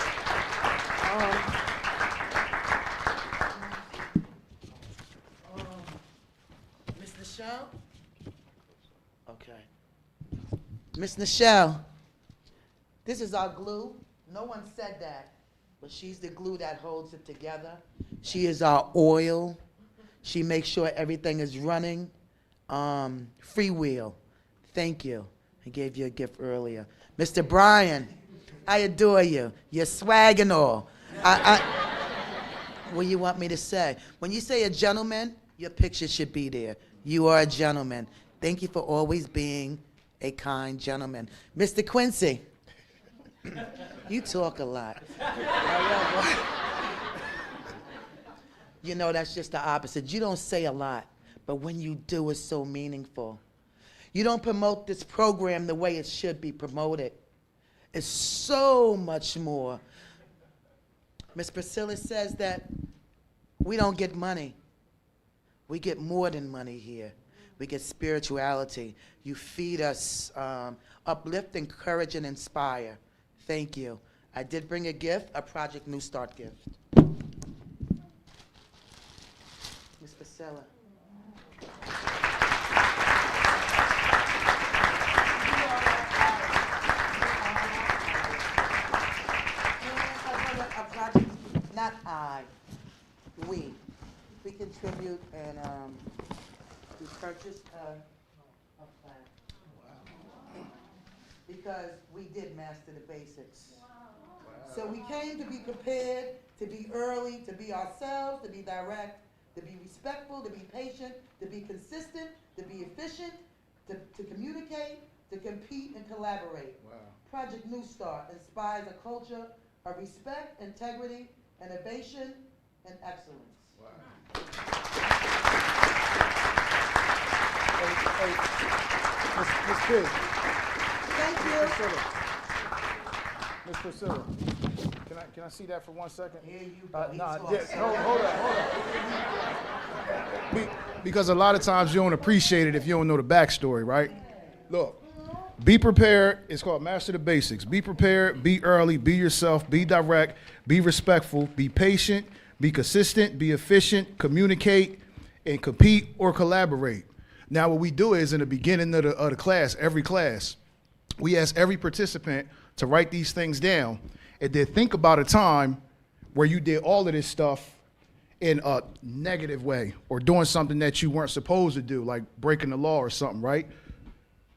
Miss Nichelle? Okay. Miss Nichelle, this is our glue. No one said that, but she's the glue that holds it together. She is our oil. She makes sure everything is running. Freewheel, thank you. I gave you a gift earlier. Mr. Brian, I adore you. Your swag and all. What do you want me to say? When you say a gentleman, your picture should be there. You are a gentleman. Thank you for always being a kind gentleman. Mr. Quincy, you talk a lot. You know, that's just the opposite. You don't say a lot, but when you do, it's so meaningful. You don't promote this program the way it should be promoted. It's so much more. Ms. Priscilla says that we don't get money. We get more than money here. We get spirituality. You feed us, uplift, encourage, and inspire. Thank you. I did bring a gift, a Project New Start gift. Ms. Priscilla. Not I, we contribute and we purchased a plan. Because we did master the basics. So we came to be prepared, to be early, to be ourselves, to be direct, to be respectful, to be patient, to be consistent, to be efficient, to communicate, to compete and collaborate. Wow. Project New Start inspires a culture of respect, integrity, innovation, and excellence. Wow. Ms. P. Thank you. Ms. Priscilla, can I see that for 1 second? Here you go. He Nah, talks. yeah, hold on. because a lot of times you don't appreciate it if you don't know the backstory, right? Look, be prepared. It's called Master the Basics. Be prepared, be early, be yourself, be direct, be respectful, be patient, be consistent, be efficient, communicate, and compete or collaborate. Now, what we do is in the beginning of the class, every class, we ask every participant to write these things down and then think about a time where you did all of this stuff in a negative way or doing something that you weren't supposed to do, like breaking the law or something, right?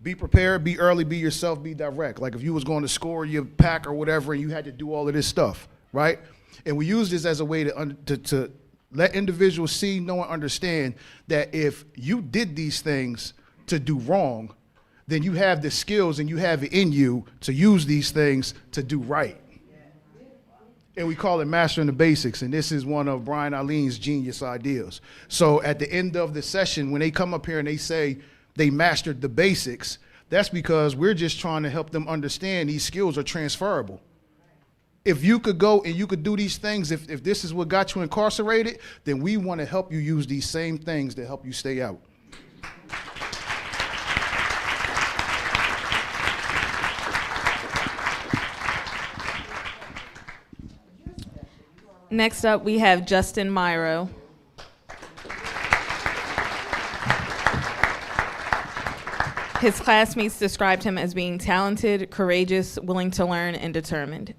Be prepared, be early, be yourself, be direct. Like if you was going to score your pack or whatever and you had to do all of this stuff, right? And we use this as a way to let individuals see, know, and understand that if you did these things to do wrong, then you have the skills and you have it in you to use these things to do right. And we call it mastering the basics, and this is one of Brian Alleen's genius ideas. So at the end of the session, when they come up here and they say they mastered the basics, that's because we're just trying to help them understand these skills are transferable. If you could go and you could do these things, if this is what got you incarcerated, then we want to help you use these same things to help you stay out. Next up, we have Justin Myro. His classmates described him as being talented, courageous, willing to learn, and determined.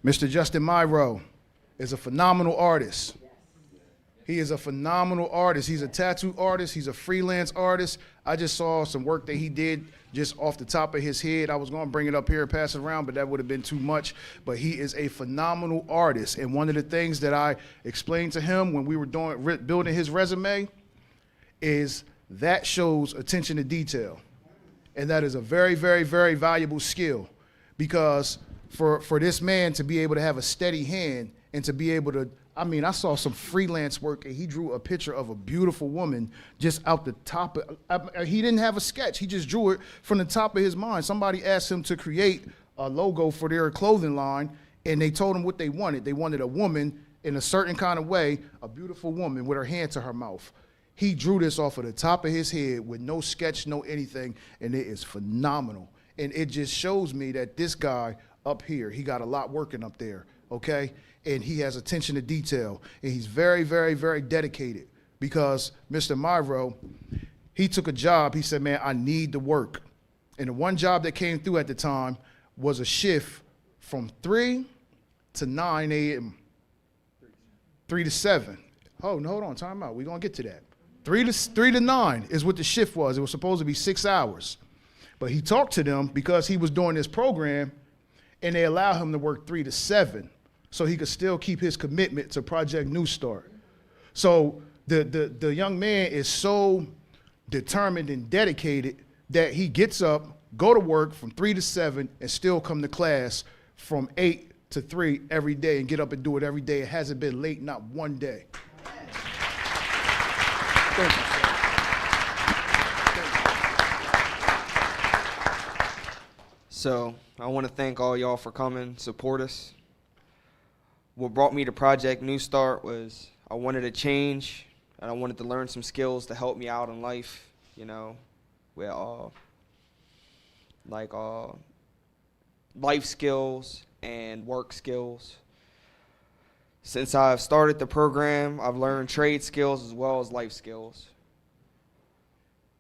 Mr. Justin Myro is a phenomenal artist. He is a phenomenal artist. He's a tattoo artist. He's a freelance artist. I just saw some work that he did just off the top of his head. I was going to bring it up here and pass it around, but that would have been too much. But he is a phenomenal artist. And one of the things that I explained to him when we were building his resume is that shows attention to detail. And that is a very, very, very valuable skill, because for this man to be able to have a steady hand and to be able to, I mean, I saw some freelance work and he drew a picture of a beautiful woman just out the top of, he didn't have a sketch, he just drew it from the top of his mind. Somebody asked him to create a logo for their clothing line and they told him what they wanted. They wanted a woman in a certain kind of way, a beautiful woman with her hand to her mouth. He drew this off of the top of his head with no sketch, no anything, and it is phenomenal. And it just shows me that this guy up here, he got a lot working up there, okay? And he has attention to detail. And he's very, very, very dedicated, because Mr. Myro, he took a job. He said, man, I need to work. And the one job that came through at the time was a shift from 3 to 9 a.m., 3 to 7. Oh, no, hold on, time out. We're going to get to that. 3 to 9 is what the shift was. It was supposed to be 6 hours. But he talked to them because he was doing this program, and they allowed him to work 3 to 7 so he could still keep his commitment to Project New Start. So the young man is so determined and dedicated that he gets up, go to work from 3 to 7, and still come to class from 8 to 3 every day and get up and do it every day. It hasn't been late, not one day. Thank you, sir. So I want to thank all y'all for coming, support us. What brought me to Project New Start was I wanted to change, and I wanted to learn some skills to help me out in life, you know, with life skills and work skills. Since I've started the program, I've learned trade skills as well as life skills.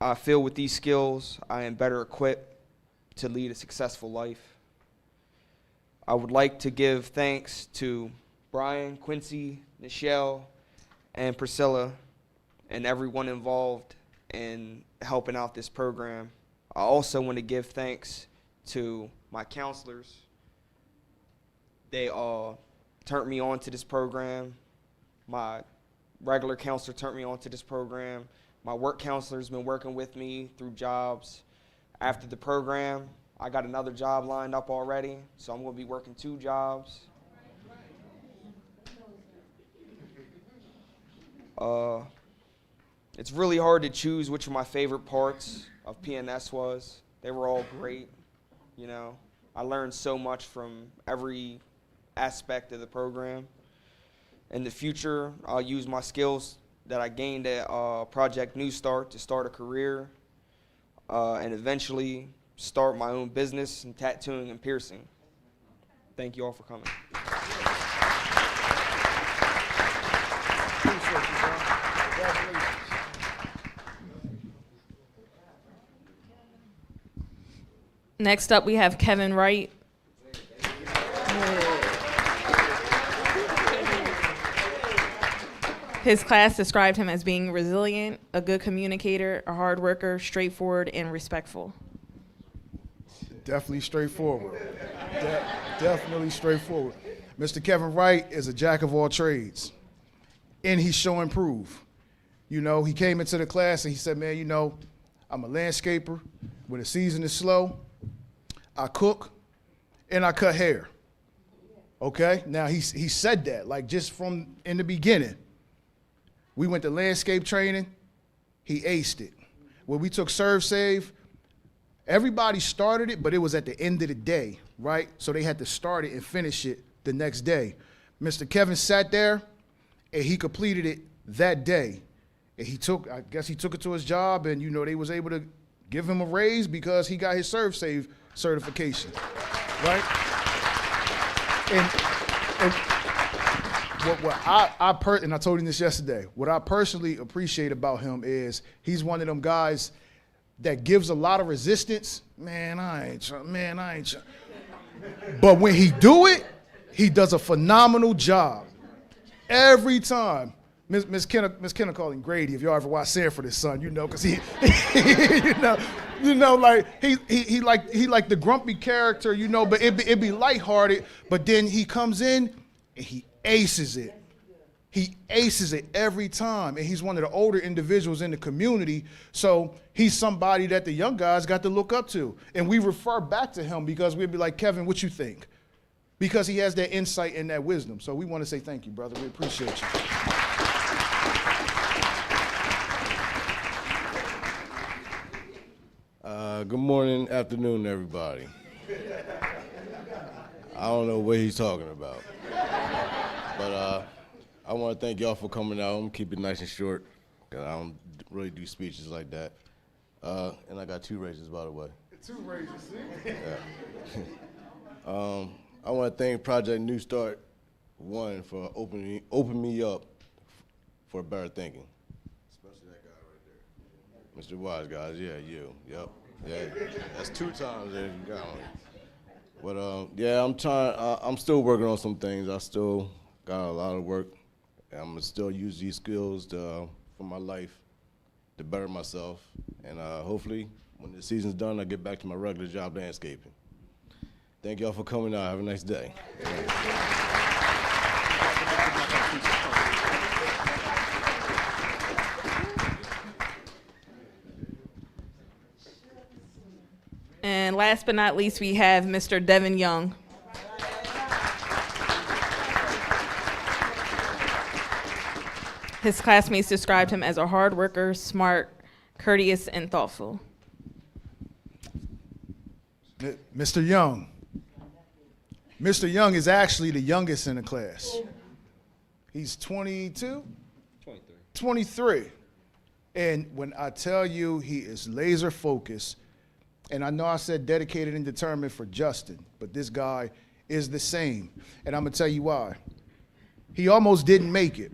I feel with these skills, I am better equipped to lead a successful life. I would like to give thanks to Brian, Quincy, Nichelle, and Priscilla, and everyone involved in helping out this program. I also want to give thanks to my counselors. They all turned me on to this program. My regular counselor turned me on to this program. My work counselor's been working with me through jobs. After the program, I got another job lined up already, so I'm going to be working 2 jobs. It's really hard to choose which of my favorite parts of PNS was. They were all great, you know. I learned so much from every aspect of the program. In the future, I'll use my skills that I gained at Project New Start to start a career and eventually start my own business in tattooing and piercing. Thank you all for coming. Appreciate you, bro. Congratulations. Next up, we have Kevin Wright. His class described him as being resilient, a good communicator, a hard worker, straightforward, and respectful. Definitely straightforward. Definitely straightforward. Mr. Kevin Wright is a jack of all trades, and he's showing proof. You know, he came into the class and he said, man, you know, I'm a landscaper. When the season is slow, I cook and I cut hair. Okay? Now, he said that, like, just from in the beginning. We went to landscape training. He aced it. When we took Serve Save, everybody started it, but it was at the end of the day, right? So they had to start it and finish it the next day. Mr. Kevin sat there, and he completed it that day. And I guess he took it to his job, and, you know, they was able to give him a raise because he got his Serve Save certification, right? And what I told him this yesterday, what I personally appreciate about him is he's one of them guys that gives a lot of resistance. Man, I ain't trying. But when he do it, he does a phenomenal job. Every time. Miss Kenna called him Grady, if y'all ever watch Sanford & Son, you know, because he like he like the grumpy character, you know, but it be lighthearted, but then he comes in and he aces it. He aces it every time, and he's one of the older individuals in the community, so he's somebody that the young guys got to look up to. And we refer back to him because we'd be like, Kevin, what you think? Because he has that insight and that wisdom. So we want to say thank you, brother. We appreciate you. Good morning, afternoon, everybody. I don't know what he's talking about. But I want to thank y'all for coming out. I'm going to keep it nice and short, because I don't really do speeches like that. And I got 2 raises, by the way. 2 raises, see? Yeah. I want to thank Project New Start, one, for opening me up for better thinking. Especially that guy right there. Mr. Wise Guys, yeah, you, yep. Yeah, that's 2 times that you got on it. But yeah, I'm still working on some things. I still got a lot of work. I'm gonna still use these skills for my life to better myself. And hopefully, when the season's done, I get back to my regular job landscaping. Thank y'all for coming out. Have a nice day. And last but not least, we have Mr. Devin Young. His classmates described him as a hard worker, smart, courteous, and thoughtful. Mr. Young. Mr. Young is actually the youngest in the class. He's 22? 23. And when I tell you he is laser focused, and I know I said dedicated and determined for Justin, but this guy is the same. And I'm gonna tell you why. He almost didn't make it.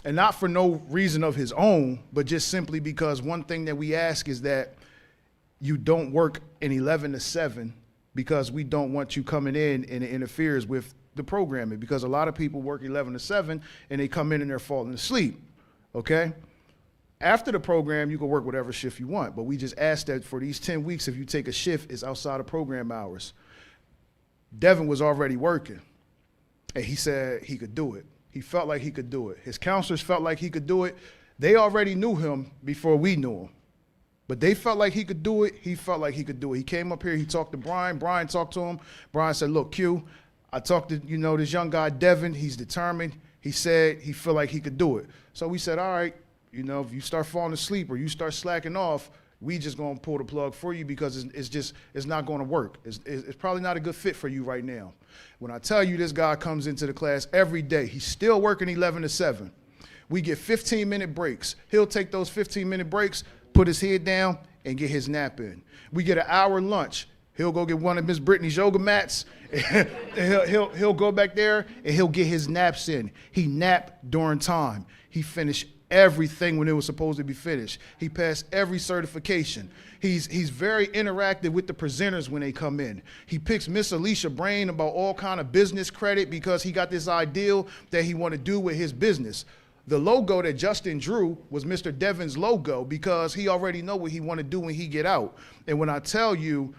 And not for no reason of his own, but just simply because one thing that we ask is that you don't work an 11 to 7 because we don't want you coming in and it interferes with the programming, because a lot of people work 11 to 7 and they come in and they're falling asleep, okay? After the program, you can work whatever shift you want, but we just ask that for these 10 weeks, if you take a shift, it's outside of program hours. Devin was already working, and he said he could do it. He felt like he could do it. His counselors felt like he could do it. They already knew him before we knew him, but they felt like he could do it. He felt like he could do it. He came up here, he talked to Brian. Brian talked to him. Brian said, look, Q, I talked to, this young guy, Devin. He's determined. He said he felt like he could do it. So we said, all right, if you start falling asleep or you start slacking off, we just gonna pull the plug for you because it's not gonna work. It's probably not a good fit for you right now. When I tell you this guy comes into the class every day, he's still working 11 to 7. We get 15-minute breaks. He'll take those 15-minute breaks, put his head down, and get his nap in. We get an hour lunch. He'll go get one of Miss Brittany's yoga mats. And he'll go back there and he'll get his naps in. He napped during time. He finished everything when it was supposed to be finished. He passed every certification. He's very interactive with the presenters when they come in. He picks Miss Alicia brain about all kind of business credit because he got this ideal that he want to do with his business. The logo that Justin drew was Mr. Devin's logo because he already know what he want to do when he get out. And when I tell you,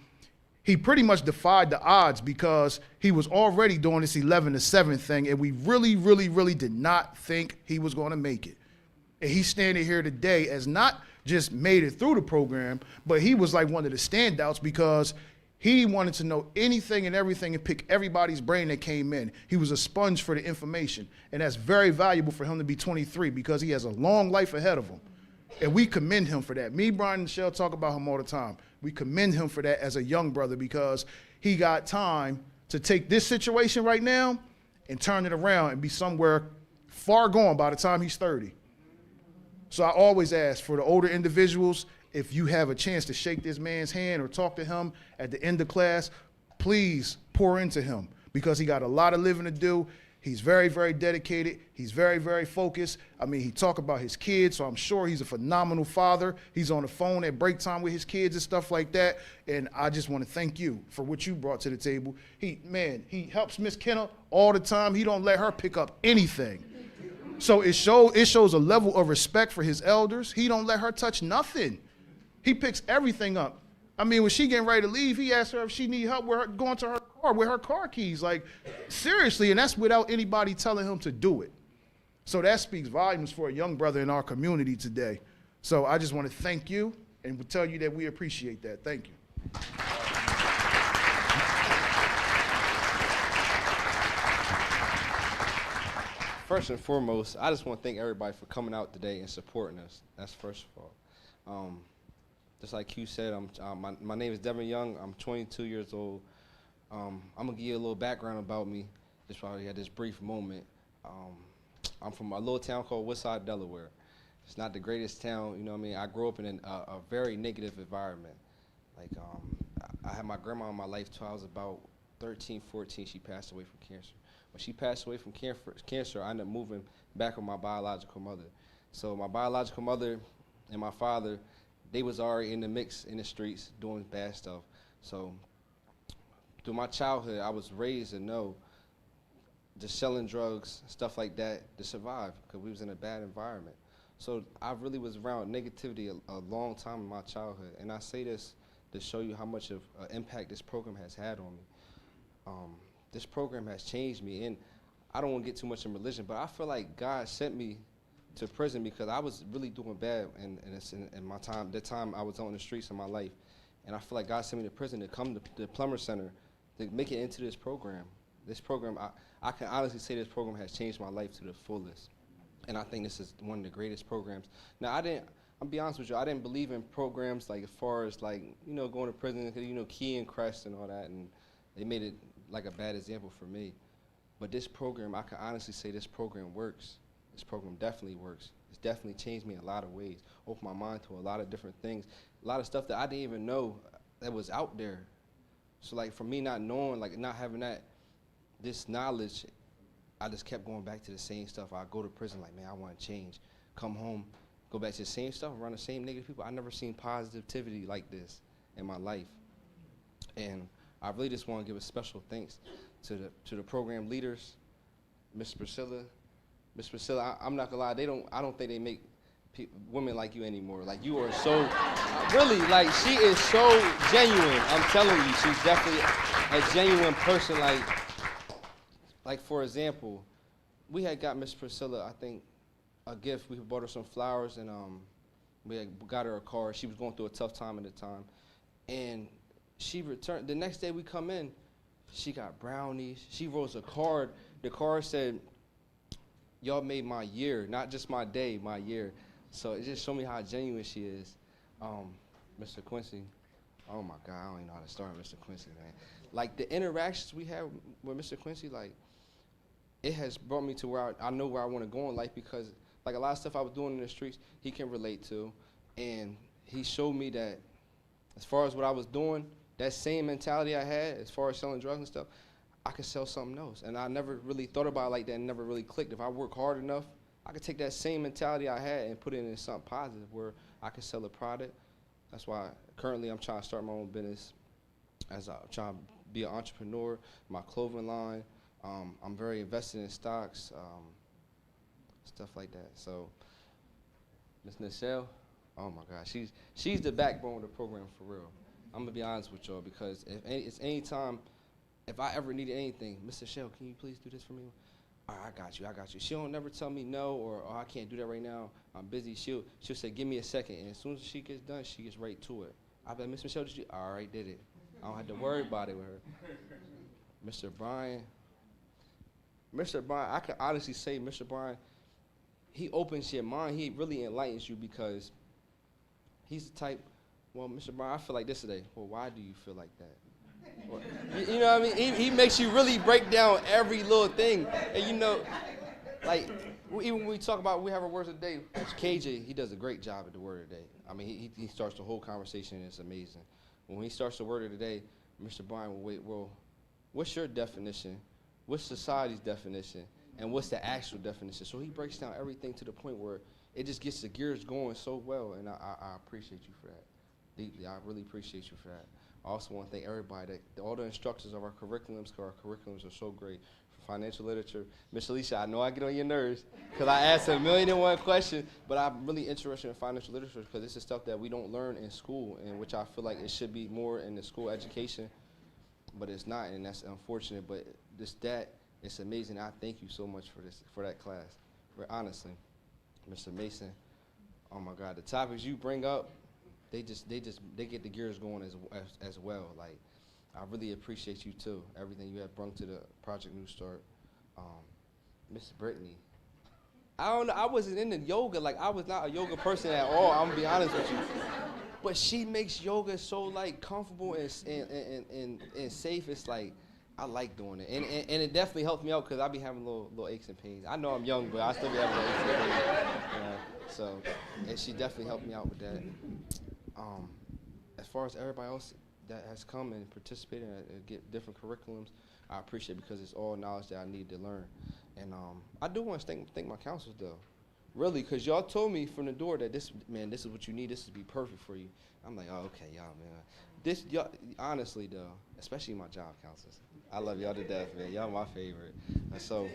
he pretty much defied the odds because he was already doing this 11 to 7 thing, and we really, really, really did not think he was going to make it. And he's standing here today as not just made it through the program, but he was like one of the standouts because he wanted to know anything and everything and pick everybody's brain that came in. He was a sponge for the information, and that's very valuable for him to be 23 because he has a long life ahead of him. And we commend him for that. Me, Brian, and Shell talk about him all the time. We commend him for that as a young brother because he got time to take this situation right now and turn it around and be somewhere far gone by the time he's 30. So I always ask for the older individuals, if you have a chance to shake this man's hand or talk to him at the end of class, please pour into him because he got a lot of living to do. He's very, very dedicated. He's very, very focused. I mean, he talk about his kids, so I'm sure he's a phenomenal father. He's on the phone at break time with his kids and stuff like that. And I just want to thank you for what you brought to the table. He helps Miss Kenna all the time. He don't let her pick up anything. So it shows a level of respect for his elders. He don't let her touch nothing. He picks everything up. I mean, when she getting ready to leave, he asked her if she need help with her going to her car with her car keys. Like, seriously, and that's without anybody telling him to do it. So that speaks volumes for a young brother in our community today. So I just want to thank you and tell you that we appreciate that. Thank you. First and foremost, I just want to thank everybody for coming out today and supporting us. That's first of all. Just like Q said, my name is Devin Young. I'm 22 years old. I'm going to give you a little background about me, just probably at this brief moment. I'm from a little town called Woodside, Delaware. It's not the greatest town, you know what I mean? I grew up in a very negative environment. Like, I had my grandma in my life till I was about 13, 14. She passed away from cancer. When she passed away from cancer, I ended up moving back with my biological mother. So my biological mother and my father, they was already in the mix in the streets doing bad stuff. So through my childhood, I was raised to know just selling drugs, stuff like that, to survive, because we was in a bad environment. So I really was around negativity a long time in my childhood. And I say this to show you how much of an impact this program has had on me. This program has changed me, and I don't want to get too much in religion, but I feel like God sent me to prison because I was really doing bad in my time, the time I was on the streets in my life. And I feel like God sent me to prison to come to the Plummer Center to make it into this program. This program, I can honestly say this program has changed my life to the fullest. And I think this is one of the greatest programs. Now, I'll be honest with you, I didn't believe in programs like as far as like, you know, going to prison, you know, Key and Crest and all that, and they made it like a bad example for me. But this program, I can honestly say this program works. This program definitely works. It's definitely changed me in a lot of ways, opened my mind to a lot of different things, a lot of stuff that I didn't even know that was out there. So like for me not knowing, like not having this knowledge, I just kept going back to the same stuff. I go to prison like, man, I want to change. Come home, go back to the same stuff, around the same negative people. I never seen positivity like this in my life. And I really just want to give a special thanks to the program leaders, Miss Priscilla. Miss Priscilla, I'm not gonna lie, I don't think they make women like you anymore. Like you are so, really, like she is so genuine. I'm telling you, she's definitely a genuine person. Like for example, we had got Miss Priscilla, I think, a gift. We bought her some flowers and we had got her a car. She was going through a tough time at the time. And she returned, the next day we come in, she got brownies. She wrote a card. The card said, y'all made my year, not just my day, my year. So it just showed me how genuine she is. Mr. Quincy, oh my God, I don't even know how to start Mr. Quincy, man. like the interactions we have with Mr. Quincy, like it has brought me to where I know where I want to go in life, because like a lot of stuff I was doing in the streets, he can relate to, and he showed me that as far as what I was doing, that same mentality I had as far as selling drugs and stuff, I could sell something else. And I never really thought about it like that and never really clicked. If I work hard enough, I could take that same mentality I had and put it into something positive where I could sell a product. That's why currently I'm trying to start my own business, as I'm trying to be an entrepreneur, my clothing line. I'm very invested in stocks, stuff like that. So Ms. Nichelle, oh my God, she's the backbone of the program for real. I'm gonna be honest with y'all, because it's any time, if I ever needed anything, Mr. Nichelle, can you please do this for me? All right, I got you. She don't never tell me no, or oh, I can't do that right now, I'm busy. She'll say, give me a second, and as soon as she gets done, she gets right to it. I bet, Miss Michelle, did you? All right, did it. I don't have to worry about it with her. Mr. Brian, I can honestly say, Mr. Brian, he opens your mind. He really enlightens you, because he's the type, well, Mr. Brian, I feel like this today. Well, why do you feel like that? Well, you know what I mean? He makes you really break down every little thing. And you know, like, even when we talk about, we have our words of the day, KJ, he does a great job at the word of the day. I mean, he starts the whole conversation, and it's amazing. When he starts the word of the day, Mr. Brian will wait, well, what's your definition? What's society's definition? And what's the actual definition? So he breaks down everything to the point where it just gets the gears going so well, and I appreciate you for that. Deeply, I really appreciate you for that. I also want to thank everybody, all the instructors of our curriculums, because our curriculums are so great. For financial literature, Ms. Alicia, I know I get on your nerves, because I asked 1,000,001 questions, but I'm really interested in financial literature, because this is stuff that we don't learn in school, and which I feel like it should be more in the school education, but it's not, and that's unfortunate. But it's amazing. I thank you so much for that class. Honestly, Mr. Mason, oh my God, the topics you bring up, they get the gears going as well. Like, I really appreciate you too. Everything you have brought to the Project New Start. Miss Brittany, I don't know, I wasn't into yoga. Like, I was not a yoga person at all. I'm gonna be honest with you. But she makes yoga so like comfortable and safe. It's like, I like doing it, and it definitely helps me out, because I be having little aches and pains. I know I'm young, but I still be having little aches and pains. You know? So, and she definitely helped me out with that. As far as everybody else that has come and participated and get different curriculums, I appreciate it, because it's all knowledge that I need to learn. And I do want to thank my counselors though, really, because y'all told me from the door that this is what you need. This would be perfect for you. I'm like, oh, okay, y'all, man. Y'all, honestly though, especially my job counselors, I love y'all to death, man. Y'all my favorite. And so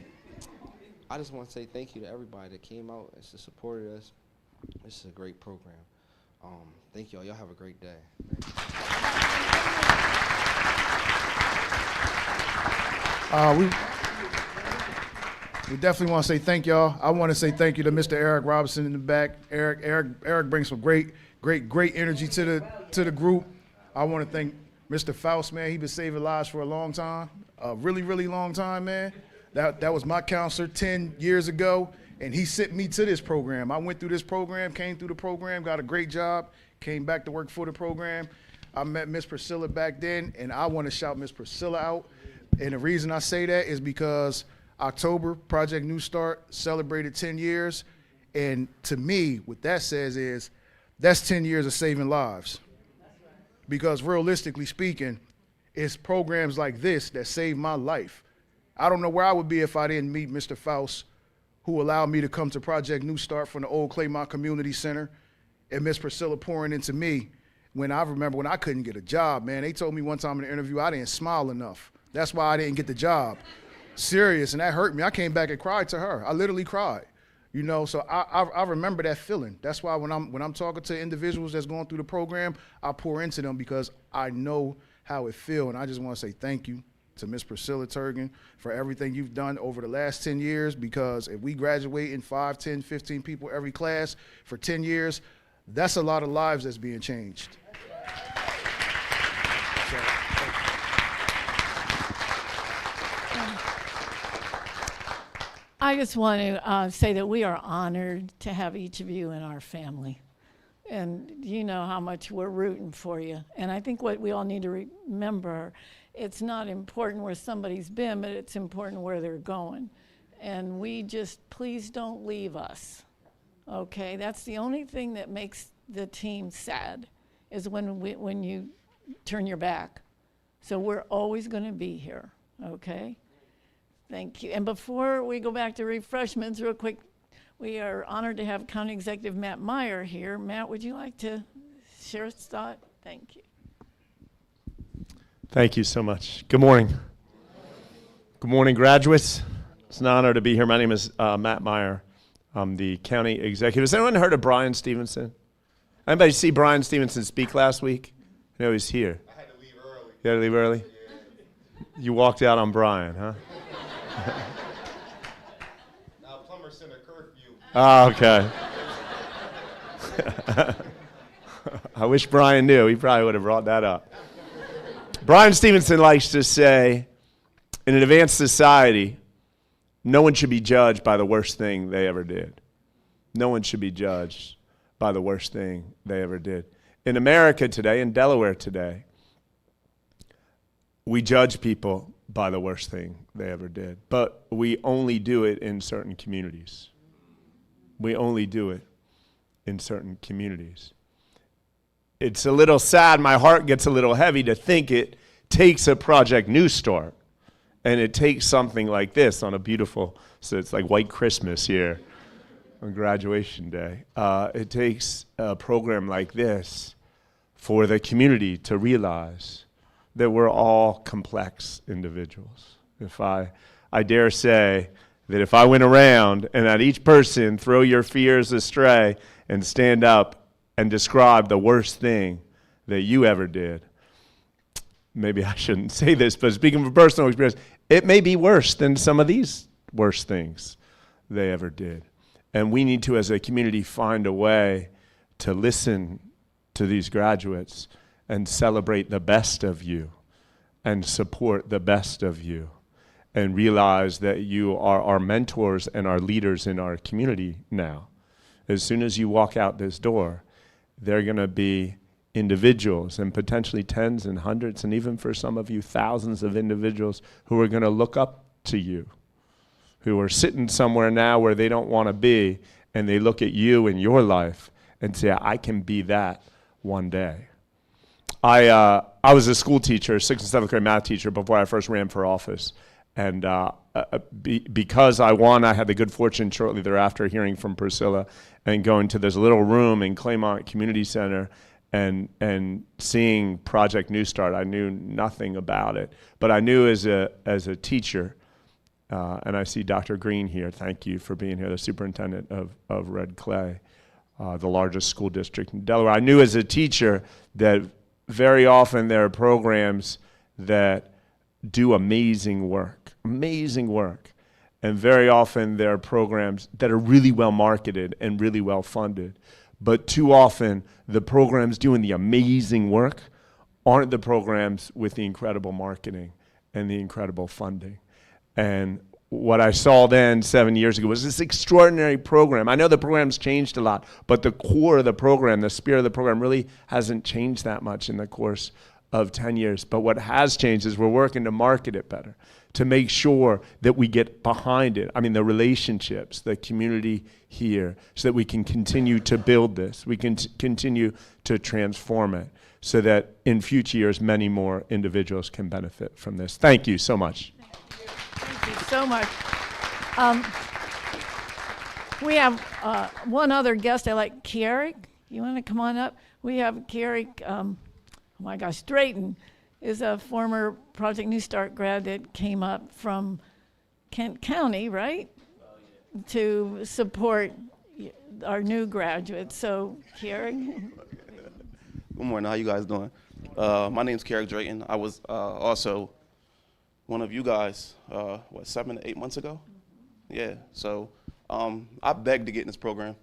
I just want to say thank you to everybody that came out and supported us. This is a great program. Thank y'all. Y'all have a great day. We definitely want to say thank y'all. I want to say thank you to Mr. Eric Robinson in the back. Eric brings some great energy to the group. I want to thank Mr. Faust, man. He's been saving lives for a long time, a really, really long time, man. That was my counselor 10 years ago, and he sent me to this program. I went through this program, came through the program, got a great job, came back to work for the program. I met Miss Priscilla back then, and I want to shout Miss Priscilla out. And the reason I say that is because October, Project New Start celebrated 10 years. And to me, what that says is that's 10 years of saving lives. Because realistically speaking, it's programs like this that saved my life. I don't know where I would be if I didn't meet Mr. Faust, who allowed me to come to Project New Start from the old Claymont Community Center, and Miss Priscilla pouring into me when I remember when I couldn't get a job, man. They told me one time in the interview I didn't smile enough. That's why I didn't get the job. Serious, and that hurt me. I came back and cried to her. I literally cried. You know, so I remember that feeling. That's why when I'm talking to individuals that's going through the program, I pour into them because I know how it feels. And I just want to say thank you to Miss Priscilla Turgan for everything you've done over the last 10 years, because if we graduate in 5, 10, 15 people every class for 10 years, that's a lot of lives that's being changed. I just want to say that we are honored to have each of you in our family. And you know how much we're rooting for you. And I think what we all need to remember it's not important where somebody's been, but it's important where they're going. And we just, please don't leave us, okay? That's the only thing that makes the team sad, is when you turn your back. So we're always going to be here, okay? Thank you. And before we go back to refreshments, real quick, we are honored to have County Executive Matt Meyer here. Matt, would you like to share a thought? Thank you. Thank you so much. Good morning. Good morning, graduates. It's an honor to be here. My name is Matt Meyer. I'm the county executive. Has anyone heard of Brian Stevenson? Anybody see Brian Stevenson speak last week? I know he's here. I had to leave early. You had to leave early? You walked out on Brian, huh? Now, Plummer Center curfew. Oh, okay. I wish Brian knew. He probably would have brought that up. Brian Stevenson likes to say, in an advanced society, no one should be judged by the worst thing they ever did. No one should be judged by the worst thing they ever did. In America today, in Delaware today, we judge people by the worst thing they ever did. But we only do it in certain communities. We only do it in certain communities. It's a little sad, my heart gets a little heavy to think it takes a Project New Start, and it takes something like this on a beautiful, so it's like white Christmas here on graduation day. It takes a program like this for the community to realize that we're all complex individuals. If I dare say that if I went around and at each person throw your fears astray and stand up and describe the worst thing that you ever did. Maybe I shouldn't say this, but speaking from personal experience, it may be worse than some of these worst things they ever did. And we need to, as a community, find a way to listen to these graduates and celebrate the best of you and support the best of you and realize that you are our mentors and our leaders in our community now. As soon as you walk out this door, they're going to be individuals, and potentially tens and hundreds, and even for some of you, thousands of individuals who are going to look up to you, who are sitting somewhere now where they don't want to be, and they look at you in your life and say, I can be that one day. I was a school teacher, 6th and 7th grade math teacher, before I first ran for office. And because I won, I had the good fortune shortly thereafter hearing from Priscilla and going to this little room in Claymont Community Center and seeing Project New Start. I knew nothing about it, but I knew as a teacher, and I see Dr. Green here, thank you for being here, the superintendent of Red Clay, the largest school district in Delaware. I knew as a teacher that very often there are programs that do amazing work. And very often there are programs that are really well marketed and really well funded. But too often the programs doing the amazing work aren't the programs with the incredible marketing and the incredible funding. And what I saw then 7 years ago was this extraordinary program. I know the program's changed a lot, but the core of the program, the spirit of the program really hasn't changed that much in the course of 10 years. But what has changed is we're working to market it better, to make sure that we get behind it. I mean, the relationships, the community here, so that we can continue to build this. We can continue to transform it so that in future years, many more individuals can benefit from this. Thank you so much. Thank you so much. We have one other guest. I like Kieri. You want to come on up? We have Kieri, oh my gosh, Drayton is a former Project New Start grad that came up from Kent County, right? To support our new graduates. So, Kieri. Good morning. How you guys doing? My name's Carrick Drayton. I was also one of you guys, 7 to 8 months ago? Yeah. So I begged to get in this program.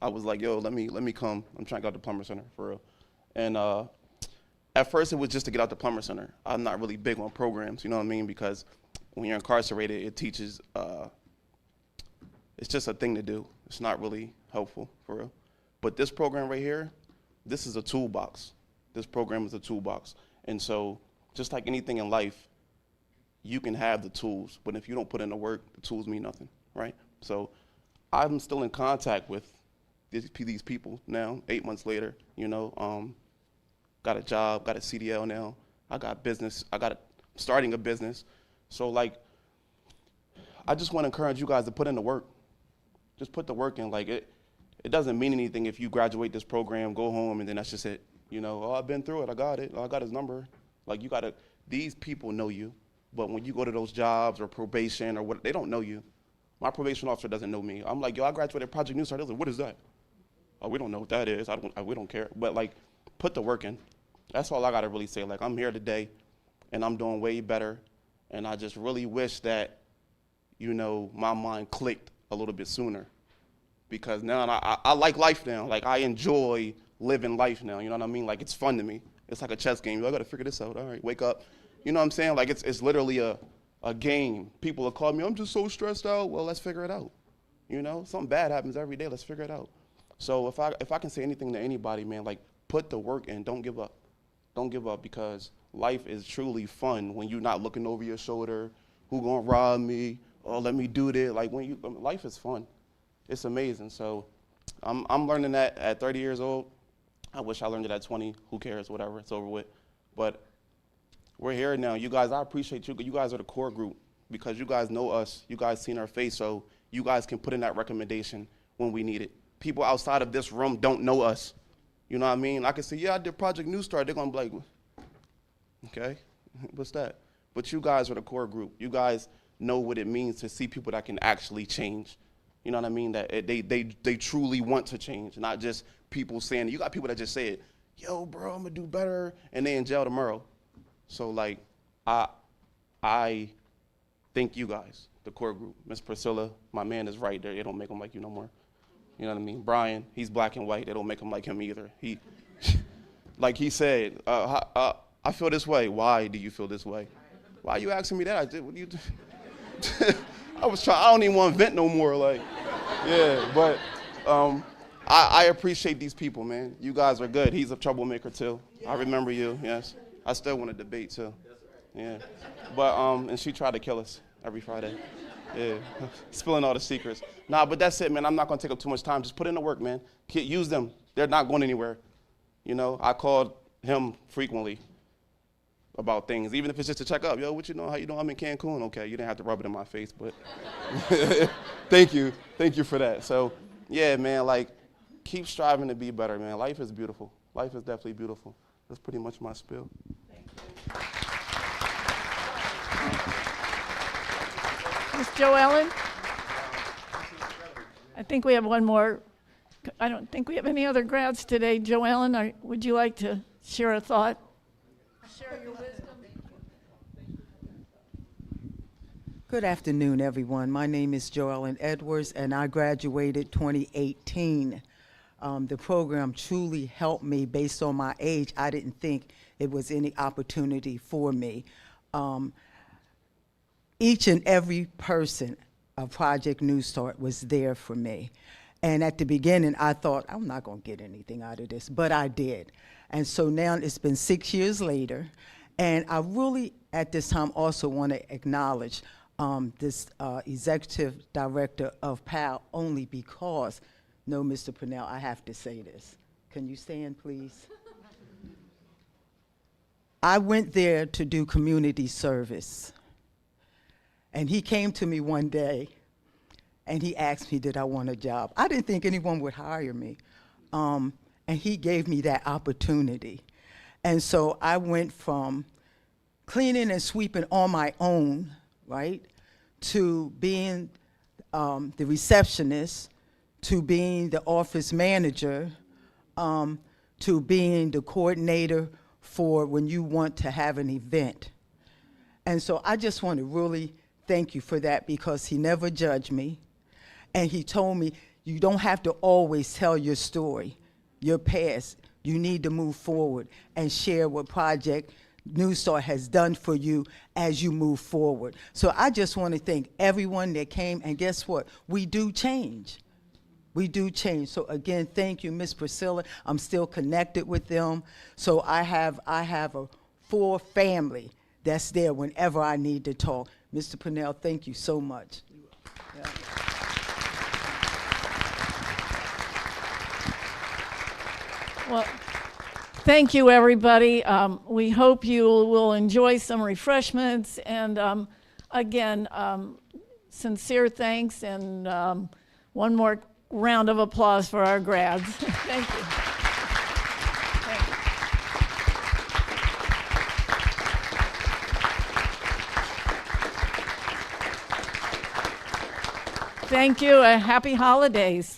I was like, yo, let me come. I'm trying to go out to Plummer Center for real. And at first it was just to get out to Plummer Center. I'm not really big on programs, you know what I mean? Because when you're incarcerated, it teaches, it's just a thing to do. It's not really helpful for real. But this program right here, this is a toolbox. This program is a toolbox. And so just like anything in life, you can have the tools, but if you don't put in the work, the tools mean nothing, right? So I'm still in contact with these people now, 8 months later, you know. Got a job, got a CDL now. I got business, starting a business. So like, I just want to encourage you guys to put in the work. Just put the work in. Like it doesn't mean anything if you graduate this program, go home, and then that's just it. You know, oh, I've been through it, I got it, oh, I got his number. Like these people know you, but when you go to those jobs or probation or what, they don't know you. My probation officer doesn't know me. I'm like, yo, I graduated Project New Start. They're like, what is that? Oh, we don't know what that is. We don't care. But like, put the work in. That's all I gotta really say. Like, I'm here today, and I'm doing way better, and I just really wish that, you know, my mind clicked a little bit sooner, because now I like life now. Like, I enjoy living life now. You know what I mean? Like, it's fun to me. It's like a chess game. I gotta figure this out. All right, wake up. You know what I'm saying? Like, it's literally a game. People will call me, I'm just so stressed out. Well, let's figure it out. You know, something bad happens every day. Let's figure it out. So if I can say anything to anybody, man, like, put the work in. Don't give up. Don't give up, because life is truly fun when you're not looking over your shoulder. Who gonna rob me? Oh, let me do this. Like, life is fun. It's amazing. So I'm learning that at 30 years old. I wish I learned it at 20. Who cares? Whatever. It's over with. But we're here now. You guys, I appreciate you. You guys are the core group, because you guys know us. You guys seen our face, so you guys can put in that recommendation when we need it. People outside of this room don't know us. You know what I mean? I can say, yeah, I did Project New Start. They're going to be like, okay, what's that? But you guys are the core group. You guys know what it means to see people that can actually change. You know what I mean? That they truly want to change, not just people saying, you got people that just say it, yo, bro, I'm going to do better, and they in jail tomorrow. So, like, I thank you guys, the core group. Miss Priscilla, my man, is right there. They don't make him like you no more. You know what I mean? Brian, he's black and white. They don't make him like him either. Like he said, I feel this way. Why do you feel this way? Why are you asking me that? What do you do? I don't even want to vent no more. Like, yeah, but I appreciate these people, man. You guys are good. He's a troublemaker too. I remember you, yes. I still want to debate too. Yeah. But, and she tried to kill us every Friday. Yeah, spilling all the secrets. Nah, but that's it, man. I'm not going to take up too much time. Just put in the work, man. Use them. They're not going anywhere. You know, I called him frequently about things, even if it's just to check up. Yo, what you know? How you doing? I'm in Cancun. Okay, you didn't have to rub it in my face, but thank you. Thank you for that. So, yeah, man, like, keep striving to be better, man. Life is beautiful. Life is definitely beautiful. That's pretty much my spiel. Ms. Joellen? I think we have one more. I don't think we have any other grads today. Joellen, would you like to share a thought? Share your wisdom. Good afternoon, everyone. My name is Joellen Edwards, and I graduated 2018. The program truly helped me. Based on my age, I didn't think it was any opportunity for me. Each and every person of Project New Start was there for me. And at the beginning, I thought, I'm not going to get anything out of this, but I did. And so now it's been 6 years later, and I really, at this time, also want to acknowledge this executive director of PAL, only because, no, Mr. Purnell, I have to say this. Can you stand, please? I went there to do community service. And he came to me one day, and he asked me, did I want a job? I didn't think anyone would hire me. And he gave me that opportunity. And so I went from cleaning and sweeping on my own, right, to being the receptionist, to being the office manager, to being the coordinator for when you want to have an event. And so I just want to really thank you for that, because he never judged me. And he told me, you don't have to always tell your story, your past. You need to move forward and share what Project New Start has done for you as you move forward. So I just want to thank everyone that came, and guess what? We do change. We do change. So again, thank you, Miss Priscilla. I'm still connected with them. So I have a full family that's there whenever I need to talk. Mr. Purnell, thank you so much. Yeah. Well, thank you, everybody. We hope you will enjoy some refreshments. And again, sincere thanks and one more round of applause for our grads. Thank you. Thank you. Happy holidays.